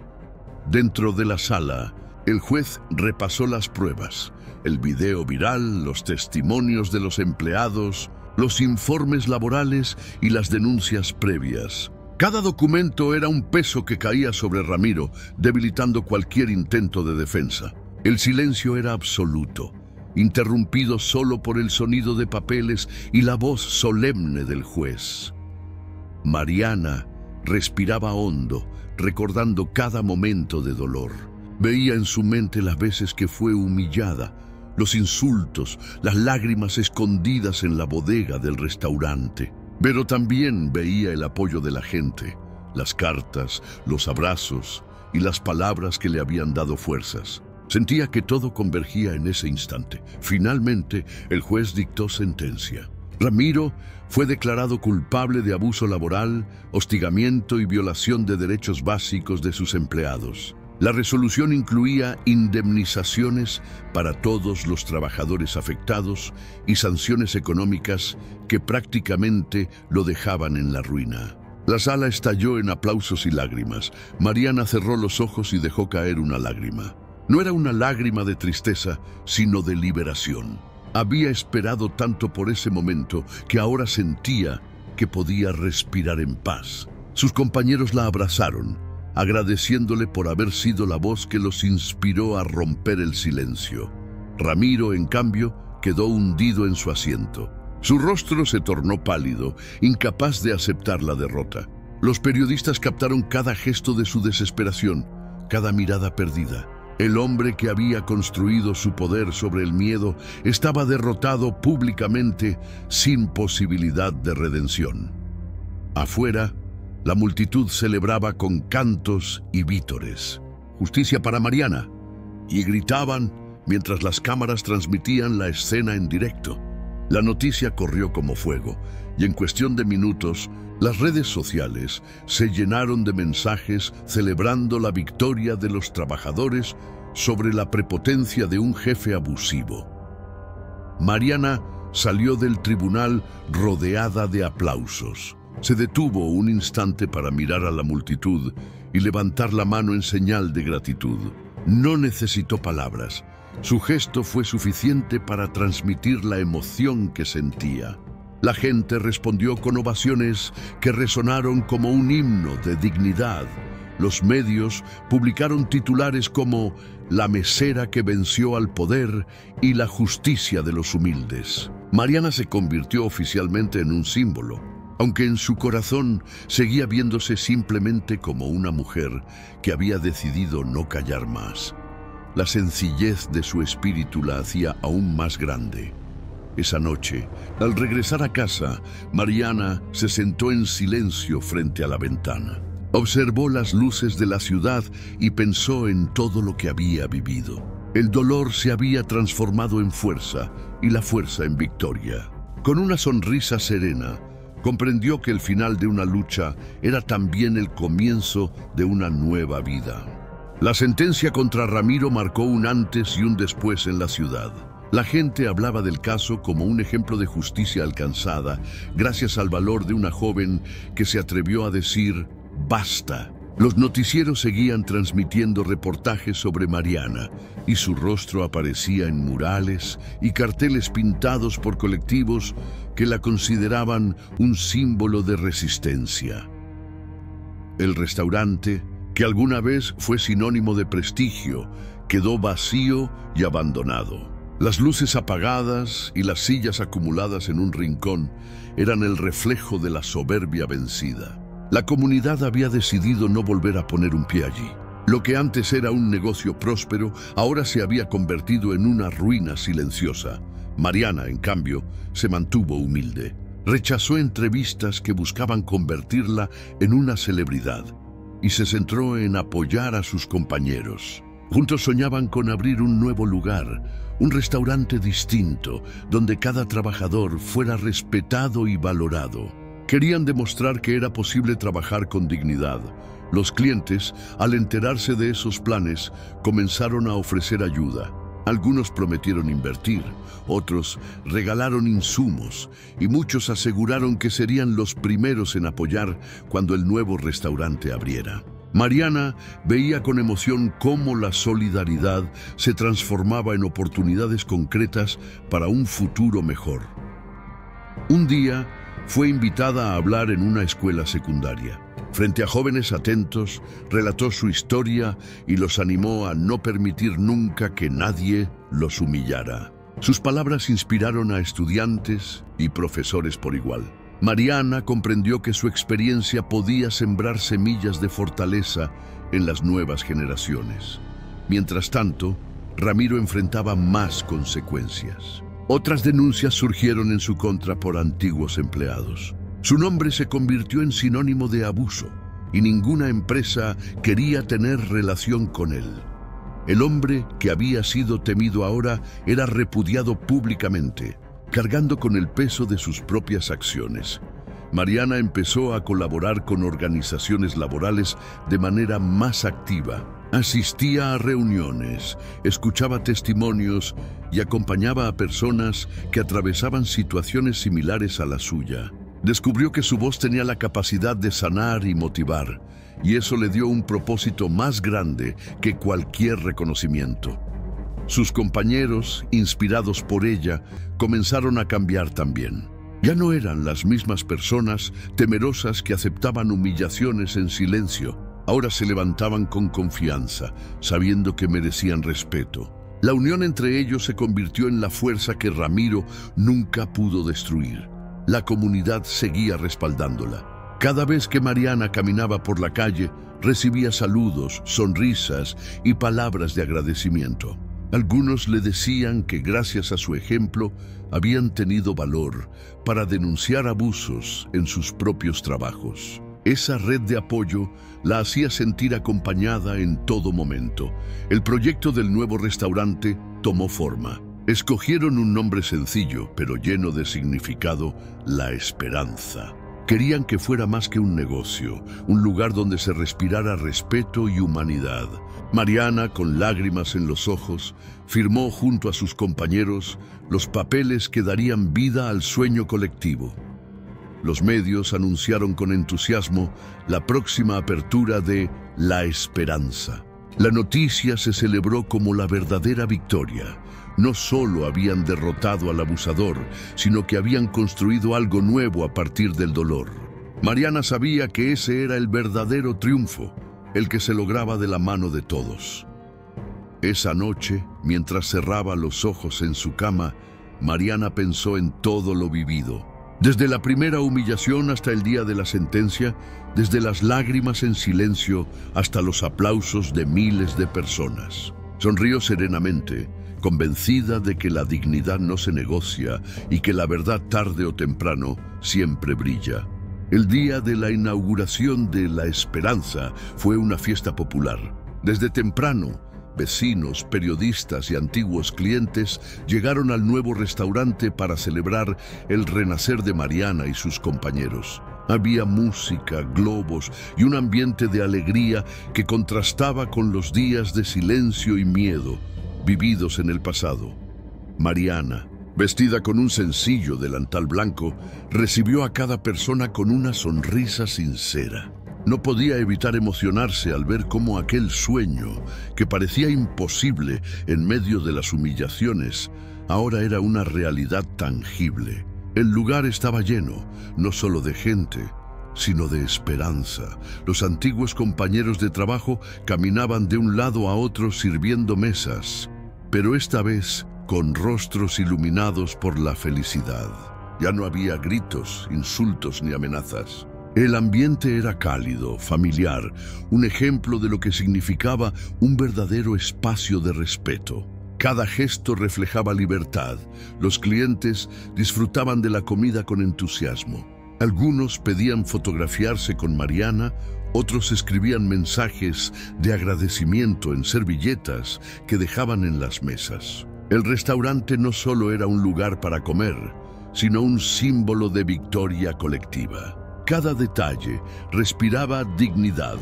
Dentro de la sala, el juez repasó las pruebas, el video viral, los testimonios de los empleados, los informes laborales y las denuncias previas. Cada documento era un peso que caía sobre Ramiro, debilitando cualquier intento de defensa. El silencio era absoluto, interrumpido solo por el sonido de papeles y la voz solemne del juez. Mariana respiraba hondo, recordando cada momento de dolor. Veía en su mente las veces que fue humillada, los insultos, las lágrimas escondidas en la bodega del restaurante. Pero también veía el apoyo de la gente, las cartas, los abrazos y las palabras que le habían dado fuerzas. Sentía que todo convergía en ese instante. Finalmente, el juez dictó sentencia. Ramiro fue declarado culpable de abuso laboral, hostigamiento y violación de derechos básicos de sus empleados. La resolución incluía indemnizaciones para todos los trabajadores afectados y sanciones económicas que prácticamente lo dejaban en la ruina. La sala estalló en aplausos y lágrimas. Mariana cerró los ojos y dejó caer una lágrima. No era una lágrima de tristeza, sino de liberación. Había esperado tanto por ese momento que ahora sentía que podía respirar en paz. Sus compañeros la abrazaron, agradeciéndole por haber sido la voz que los inspiró a romper el silencio. Ramiro, en cambio, quedó hundido en su asiento. Su rostro se tornó pálido, incapaz de aceptar la derrota. Los periodistas captaron cada gesto de su desesperación, cada mirada perdida. El hombre que había construido su poder sobre el miedo estaba derrotado públicamente, sin posibilidad de redención. Afuera, la multitud celebraba con cantos y vítores. «Justicia para Mariana», y gritaban mientras las cámaras transmitían la escena en directo. La noticia corrió como fuego, y en cuestión de minutos, las redes sociales se llenaron de mensajes celebrando la victoria de los trabajadores sobre la prepotencia de un jefe abusivo. Mariana salió del tribunal rodeada de aplausos. Se detuvo un instante para mirar a la multitud y levantar la mano en señal de gratitud. No necesitó palabras. Su gesto fue suficiente para transmitir la emoción que sentía. La gente respondió con ovaciones que resonaron como un himno de dignidad. Los medios publicaron titulares como «La mesera que venció al poder» y «La justicia de los humildes». Mariana se convirtió oficialmente en un símbolo, aunque en su corazón seguía viéndose simplemente como una mujer que había decidido no callar más. La sencillez de su espíritu la hacía aún más grande. Esa noche, al regresar a casa, Mariana se sentó en silencio frente a la ventana. Observó las luces de la ciudad y pensó en todo lo que había vivido. El dolor se había transformado en fuerza y la fuerza en victoria. Con una sonrisa serena, comprendió que el final de una lucha era también el comienzo de una nueva vida. La sentencia contra Ramiro marcó un antes y un después en la ciudad. La gente hablaba del caso como un ejemplo de justicia alcanzada, gracias al valor de una joven que se atrevió a decir «basta» Los noticieros seguían transmitiendo reportajes sobre Mariana y su rostro aparecía en murales y carteles pintados por colectivos que la consideraban un símbolo de resistencia. El restaurante, que alguna vez fue sinónimo de prestigio, quedó vacío y abandonado. Las luces apagadas y las sillas acumuladas en un rincón eran el reflejo de la soberbia vencida. La comunidad había decidido no volver a poner un pie allí. Lo que antes era un negocio próspero, ahora se había convertido en una ruina silenciosa. Mariana, en cambio, se mantuvo humilde. Rechazó entrevistas que buscaban convertirla en una celebridad y se centró en apoyar a sus compañeros. Juntos soñaban con abrir un nuevo lugar, un restaurante distinto, donde cada trabajador fuera respetado y valorado. Querían demostrar que era posible trabajar con dignidad. Los clientes, al enterarse de esos planes, comenzaron a ofrecer ayuda. Algunos prometieron invertir, otros regalaron insumos y muchos aseguraron que serían los primeros en apoyar cuando el nuevo restaurante abriera. Mariana veía con emoción cómo la solidaridad se transformaba en oportunidades concretas para un futuro mejor. Un día fue invitada a hablar en una escuela secundaria. Frente a jóvenes atentos, relató su historia y los animó a no permitir nunca que nadie los humillara. Sus palabras inspiraron a estudiantes y profesores por igual. Mariana comprendió que su experiencia podía sembrar semillas de fortaleza en las nuevas generaciones. Mientras tanto, Ramiro enfrentaba más consecuencias. Otras denuncias surgieron en su contra por antiguos empleados. Su nombre se convirtió en sinónimo de abuso y ninguna empresa quería tener relación con él. El hombre que había sido temido ahora era repudiado públicamente, cargando con el peso de sus propias acciones. Mariana empezó a colaborar con organizaciones laborales de manera más activa. Asistía a reuniones, escuchaba testimonios y acompañaba a personas que atravesaban situaciones similares a la suya. Descubrió que su voz tenía la capacidad de sanar y motivar, y eso le dio un propósito más grande que cualquier reconocimiento. Sus compañeros, inspirados por ella, comenzaron a cambiar también. Ya no eran las mismas personas temerosas que aceptaban humillaciones en silencio. Ahora se levantaban con confianza, sabiendo que merecían respeto. La unión entre ellos se convirtió en la fuerza que Ramiro nunca pudo destruir. La comunidad seguía respaldándola. Cada vez que Mariana caminaba por la calle, recibía saludos, sonrisas y palabras de agradecimiento. Algunos le decían que gracias a su ejemplo habían tenido valor para denunciar abusos en sus propios trabajos. Esa red de apoyo la hacía sentir acompañada en todo momento. El proyecto del nuevo restaurante tomó forma. Escogieron un nombre sencillo, pero lleno de significado: La Esperanza. Querían que fuera más que un negocio, un lugar donde se respirara respeto y humanidad. Mariana, con lágrimas en los ojos, firmó junto a sus compañeros los papeles que darían vida al sueño colectivo. Los medios anunciaron con entusiasmo la próxima apertura de La Esperanza. La noticia se celebró como la verdadera victoria. No solo habían derrotado al abusador, sino que habían construido algo nuevo a partir del dolor. Mariana sabía que ese era el verdadero triunfo, el que se lograba de la mano de todos. Esa noche, mientras cerraba los ojos en su cama, Mariana pensó en todo lo vivido. Desde la primera humillación hasta el día de la sentencia, desde las lágrimas en silencio hasta los aplausos de miles de personas. Sonrió serenamente, convencida de que la dignidad no se negocia y que la verdad tarde o temprano siempre brilla. El día de la inauguración de La Esperanza fue una fiesta popular. Desde temprano, vecinos, periodistas y antiguos clientes llegaron al nuevo restaurante para celebrar el renacer de Mariana y sus compañeros. Había música, globos y un ambiente de alegría que contrastaba con los días de silencio y miedo vividos en el pasado. Mariana, vestida con un sencillo delantal blanco, recibió a cada persona con una sonrisa sincera. No podía evitar emocionarse al ver cómo aquel sueño, que parecía imposible en medio de las humillaciones, ahora era una realidad tangible. El lugar estaba lleno, no solo de gente, sino de esperanza. Los antiguos compañeros de trabajo caminaban de un lado a otro sirviendo mesas, pero esta vez con rostros iluminados por la felicidad. Ya no había gritos, insultos ni amenazas. El ambiente era cálido, familiar, un ejemplo de lo que significaba un verdadero espacio de respeto. Cada gesto reflejaba libertad. Los clientes disfrutaban de la comida con entusiasmo. Algunos pedían fotografiarse con Mariana, otros escribían mensajes de agradecimiento en servilletas que dejaban en las mesas. El restaurante no solo era un lugar para comer, sino un símbolo de victoria colectiva. Cada detalle respiraba dignidad.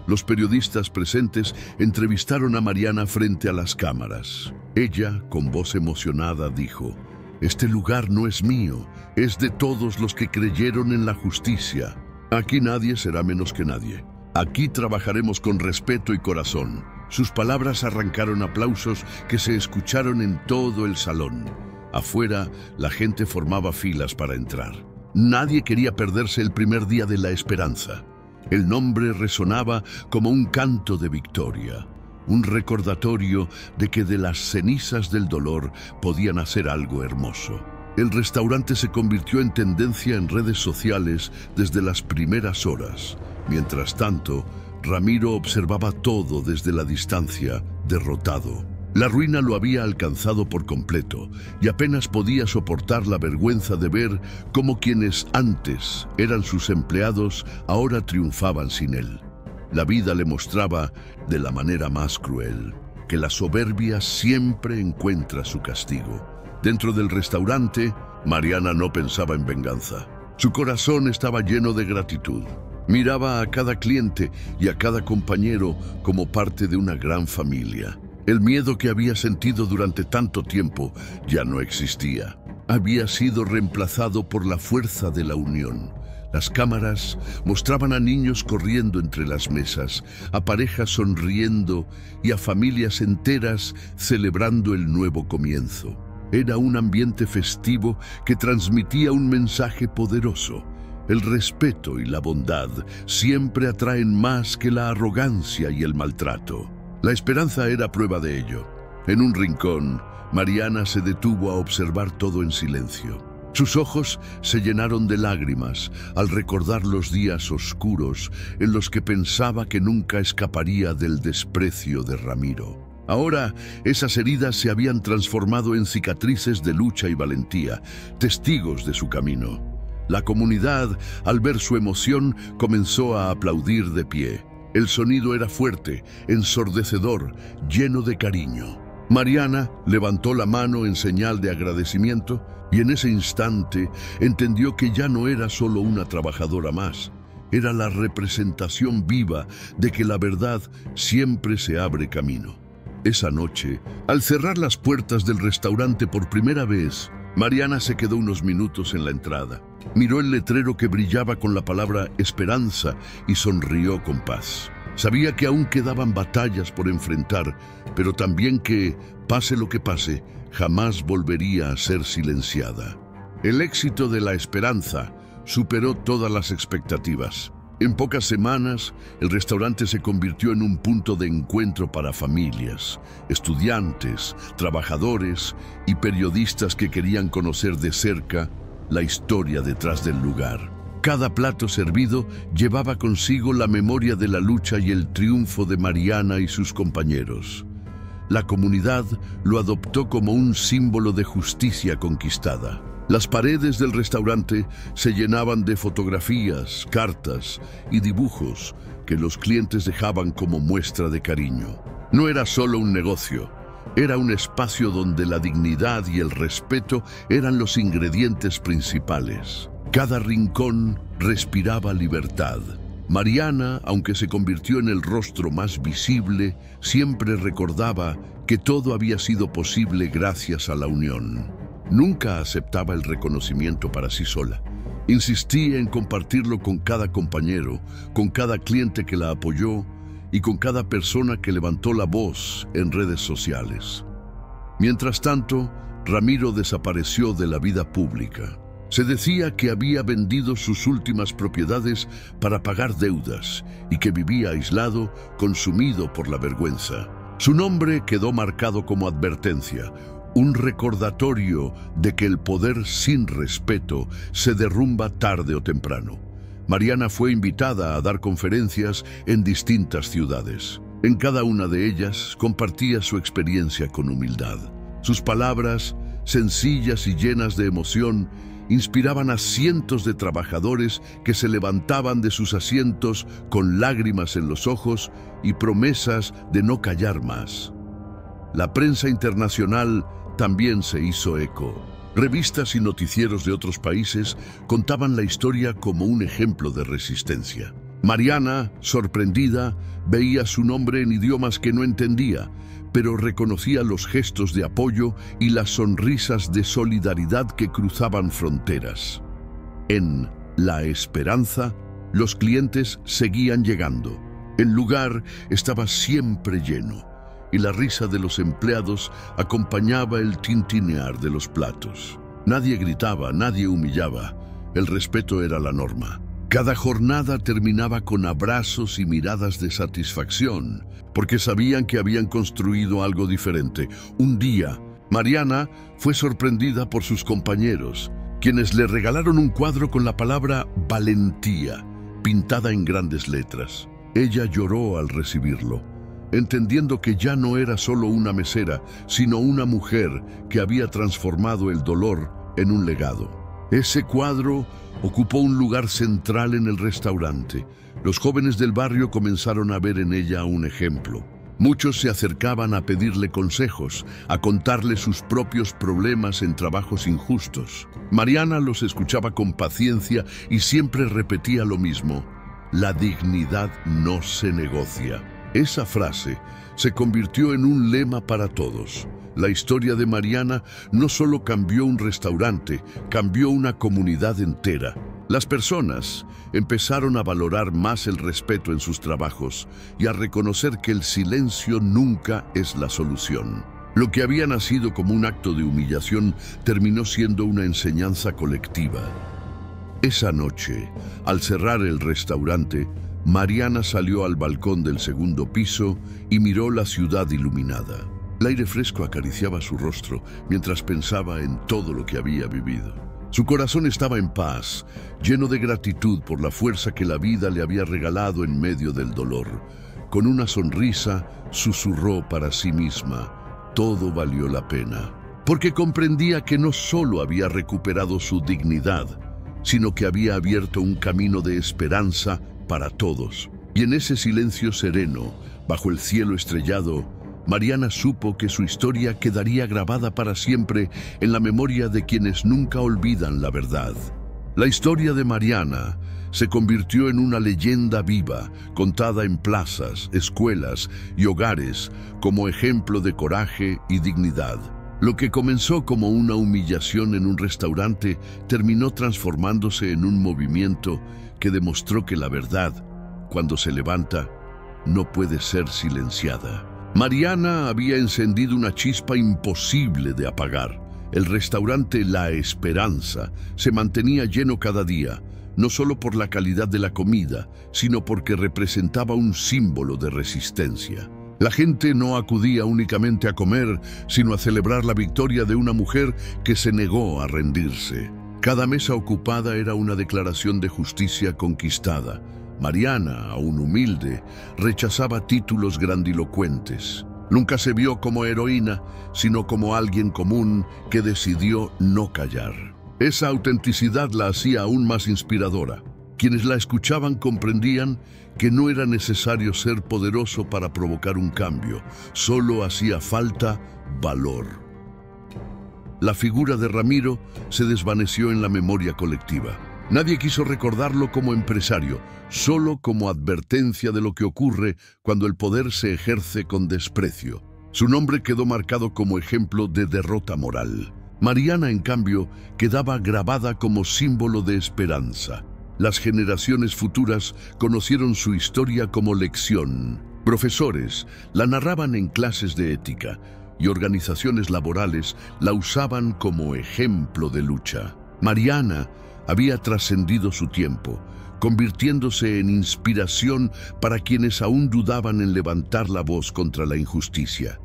Los periodistas presentes entrevistaron a Mariana frente a las cámaras. Ella, con voz emocionada, dijo: «Este lugar no es mío, es de todos los que creyeron en la justicia. Aquí nadie será menos que nadie. Aquí trabajaremos con respeto y corazón». Sus palabras arrancaron aplausos que se escucharon en todo el salón. Afuera, la gente formaba filas para entrar. Nadie quería perderse el primer día de la esperanza. El nombre resonaba como un canto de victoria, un recordatorio de que de las cenizas del dolor podían hacer algo hermoso. El restaurante se convirtió en tendencia en redes sociales desde las primeras horas. Mientras tanto, Ramiro observaba todo desde la distancia, derrotado. La ruina lo había alcanzado por completo y apenas podía soportar la vergüenza de ver cómo quienes antes eran sus empleados ahora triunfaban sin él. La vida le mostraba de la manera más cruel que la soberbia siempre encuentra su castigo. Dentro del restaurante, Mariana no pensaba en venganza. Su corazón estaba lleno de gratitud. Miraba a cada cliente y a cada compañero como parte de una gran familia. El miedo que había sentido durante tanto tiempo ya no existía. Había sido reemplazado por la fuerza de la unión. Las cámaras mostraban a niños corriendo entre las mesas, a parejas sonriendo y a familias enteras celebrando el nuevo comienzo. Era un ambiente festivo que transmitía un mensaje poderoso. El respeto y la bondad siempre atraen más que la arrogancia y el maltrato. La esperanza era prueba de ello. En un rincón, Mariana se detuvo a observar todo en silencio. Sus ojos se llenaron de lágrimas al recordar los días oscuros en los que pensaba que nunca escaparía del desprecio de Ramiro. Ahora, esas heridas se habían transformado en cicatrices de lucha y valentía, testigos de su camino. La comunidad, al ver su emoción, comenzó a aplaudir de pie. El sonido era fuerte, ensordecedor, lleno de cariño. Mariana levantó la mano en señal de agradecimiento y en ese instante entendió que ya no era solo una trabajadora más. Era la representación viva de que la verdad siempre se abre camino. Esa noche, al cerrar las puertas del restaurante por primera vez, Mariana se quedó unos minutos en la entrada. Miró el letrero que brillaba con la palabra esperanza y sonrió con paz. Sabía que aún quedaban batallas por enfrentar, pero también que, pase lo que pase, jamás volvería a ser silenciada. El éxito de la esperanza superó todas las expectativas. En pocas semanas, el restaurante se convirtió en un punto de encuentro para familias, estudiantes, trabajadores y periodistas que querían conocer de cerca la historia detrás del lugar. Cada plato servido llevaba consigo la memoria de la lucha y el triunfo de Mariana y sus compañeros. La comunidad lo adoptó como un símbolo de justicia conquistada. Las paredes del restaurante se llenaban de fotografías, cartas y dibujos que los clientes dejaban como muestra de cariño. No era solo un negocio, era un espacio donde la dignidad y el respeto eran los ingredientes principales. Cada rincón respiraba libertad. Mariana, aunque se convirtió en el rostro más visible, siempre recordaba que todo había sido posible gracias a la unión. Nunca aceptaba el reconocimiento para sí sola. Insistía en compartirlo con cada compañero, con cada cliente que la apoyó y con cada persona que levantó la voz en redes sociales. Mientras tanto, Ramiro desapareció de la vida pública. Se decía que había vendido sus últimas propiedades para pagar deudas y que vivía aislado, consumido por la vergüenza. Su nombre quedó marcado como advertencia, un recordatorio de que el poder sin respeto se derrumba tarde o temprano. Mariana fue invitada a dar conferencias en distintas ciudades. En cada una de ellas compartía su experiencia con humildad. Sus palabras, sencillas y llenas de emoción, inspiraban a cientos de trabajadores que se levantaban de sus asientos con lágrimas en los ojos y promesas de no callar más. La prensa internacional también se hizo eco. Revistas y noticieros de otros países contaban la historia como un ejemplo de resistencia. Mariana, sorprendida, veía su nombre en idiomas que no entendía, pero reconocía los gestos de apoyo y las sonrisas de solidaridad que cruzaban fronteras. En La Esperanza, los clientes seguían llegando. El lugar estaba siempre lleno y la risa de los empleados acompañaba el tintinear de los platos. Nadie gritaba, nadie humillaba. El respeto era la norma. Cada jornada terminaba con abrazos y miradas de satisfacción, porque sabían que habían construido algo diferente. Un día, Mariana fue sorprendida por sus compañeros, quienes le regalaron un cuadro con la palabra valentía, pintada en grandes letras. Ella lloró al recibirlo, entendiendo que ya no era solo una mesera, sino una mujer que había transformado el dolor en un legado. Ese cuadro ocupó un lugar central en el restaurante. Los jóvenes del barrio comenzaron a ver en ella un ejemplo. Muchos se acercaban a pedirle consejos, a contarle sus propios problemas en trabajos injustos. Mariana los escuchaba con paciencia y siempre repetía lo mismo: la dignidad no se negocia. Esa frase se convirtió en un lema para todos. La historia de Mariana no solo cambió un restaurante, cambió una comunidad entera. Las personas empezaron a valorar más el respeto en sus trabajos y a reconocer que el silencio nunca es la solución. Lo que había nacido como un acto de humillación terminó siendo una enseñanza colectiva. Esa noche, al cerrar el restaurante, Mariana salió al balcón del segundo piso y miró la ciudad iluminada. El aire fresco acariciaba su rostro mientras pensaba en todo lo que había vivido. Su corazón estaba en paz, lleno de gratitud por la fuerza que la vida le había regalado en medio del dolor. Con una sonrisa, susurró para sí misma: todo valió la pena. Porque comprendía que no solo había recuperado su dignidad, sino que había abierto un camino de esperanza para todos. Y en ese silencio sereno, bajo el cielo estrellado, Mariana supo que su historia quedaría grabada para siempre en la memoria de quienes nunca olvidan la verdad. La historia de Mariana se convirtió en una leyenda viva, contada en plazas, escuelas y hogares como ejemplo de coraje y dignidad. Lo que comenzó como una humillación en un restaurante terminó transformándose en un movimiento que demostró que la verdad, cuando se levanta, no puede ser silenciada. Mariana había encendido una chispa imposible de apagar. El restaurante La Esperanza se mantenía lleno cada día, no solo por la calidad de la comida, sino porque representaba un símbolo de resistencia. La gente no acudía únicamente a comer, sino a celebrar la victoria de una mujer que se negó a rendirse. Cada mesa ocupada era una declaración de justicia conquistada. Mariana, aún humilde, rechazaba títulos grandilocuentes. Nunca se vio como heroína, sino como alguien común que decidió no callar. Esa autenticidad la hacía aún más inspiradora. Quienes la escuchaban comprendían que no era necesario ser poderoso para provocar un cambio, solo hacía falta valor. La figura de Ramiro se desvaneció en la memoria colectiva. Nadie quiso recordarlo como empresario, solo como advertencia de lo que ocurre cuando el poder se ejerce con desprecio. Su nombre quedó marcado como ejemplo de derrota moral. Mariana, en cambio, quedaba grabada como símbolo de esperanza. Las generaciones futuras conocieron su historia como lección. Profesores la narraban en clases de ética y organizaciones laborales la usaban como ejemplo de lucha. Mariana había trascendido su tiempo, convirtiéndose en inspiración para quienes aún dudaban en levantar la voz contra la injusticia.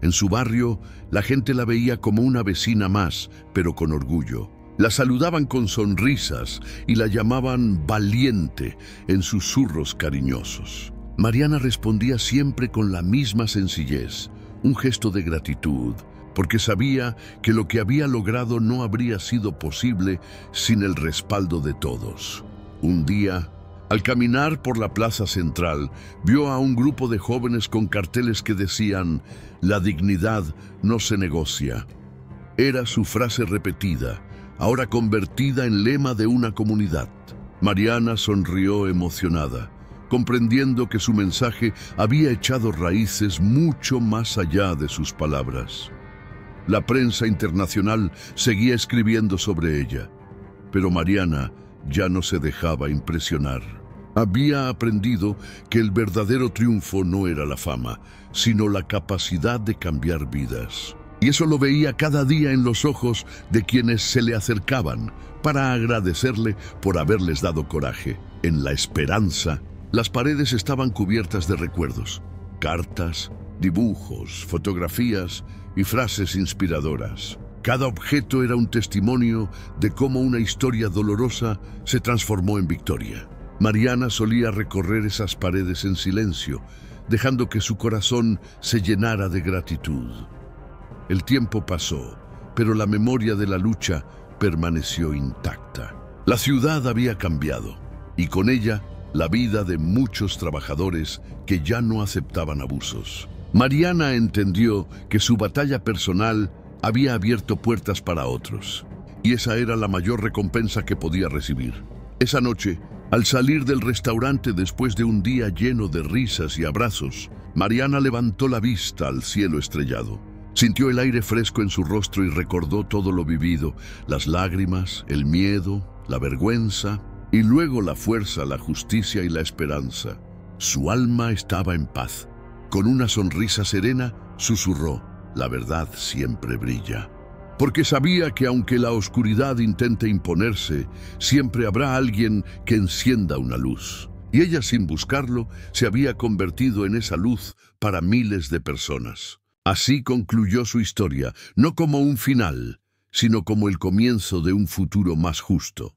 En su barrio, la gente la veía como una vecina más, pero con orgullo. La saludaban con sonrisas y la llamaban valiente en susurros cariñosos. Mariana respondía siempre con la misma sencillez, un gesto de gratitud, porque sabía que lo que había logrado no habría sido posible sin el respaldo de todos. Un día, al caminar por la plaza central, vio a un grupo de jóvenes con carteles que decían: «La dignidad no se negocia». Era su frase repetida, ahora convertida en lema de una comunidad. Mariana sonrió emocionada, comprendiendo que su mensaje había echado raíces mucho más allá de sus palabras. La prensa internacional seguía escribiendo sobre ella, pero Mariana ya no se dejaba impresionar. Había aprendido que el verdadero triunfo no era la fama, sino la capacidad de cambiar vidas. Y eso lo veía cada día en los ojos de quienes se le acercaban para agradecerle por haberles dado coraje. En la esperanza, las paredes estaban cubiertas de recuerdos, cartas, dibujos, fotografías y frases inspiradoras. Cada objeto era un testimonio de cómo una historia dolorosa se transformó en victoria. Mariana solía recorrer esas paredes en silencio, dejando que su corazón se llenara de gratitud. El tiempo pasó, pero la memoria de la lucha permaneció intacta. La ciudad había cambiado, y con ella la vida de muchos trabajadores que ya no aceptaban abusos. Mariana entendió que su batalla personal había abierto puertas para otros, y esa era la mayor recompensa que podía recibir. Esa noche, al salir del restaurante después de un día lleno de risas y abrazos, Mariana levantó la vista al cielo estrellado. Sintió el aire fresco en su rostro y recordó todo lo vivido, las lágrimas, el miedo, la vergüenza y luego la fuerza, la justicia y la esperanza. Su alma estaba en paz. Con una sonrisa serena, susurró: «La verdad siempre brilla». Porque sabía que aunque la oscuridad intente imponerse, siempre habrá alguien que encienda una luz. Y ella, sin buscarlo, se había convertido en esa luz para miles de personas. Así concluyó su historia, no como un final, sino como el comienzo de un futuro más justo.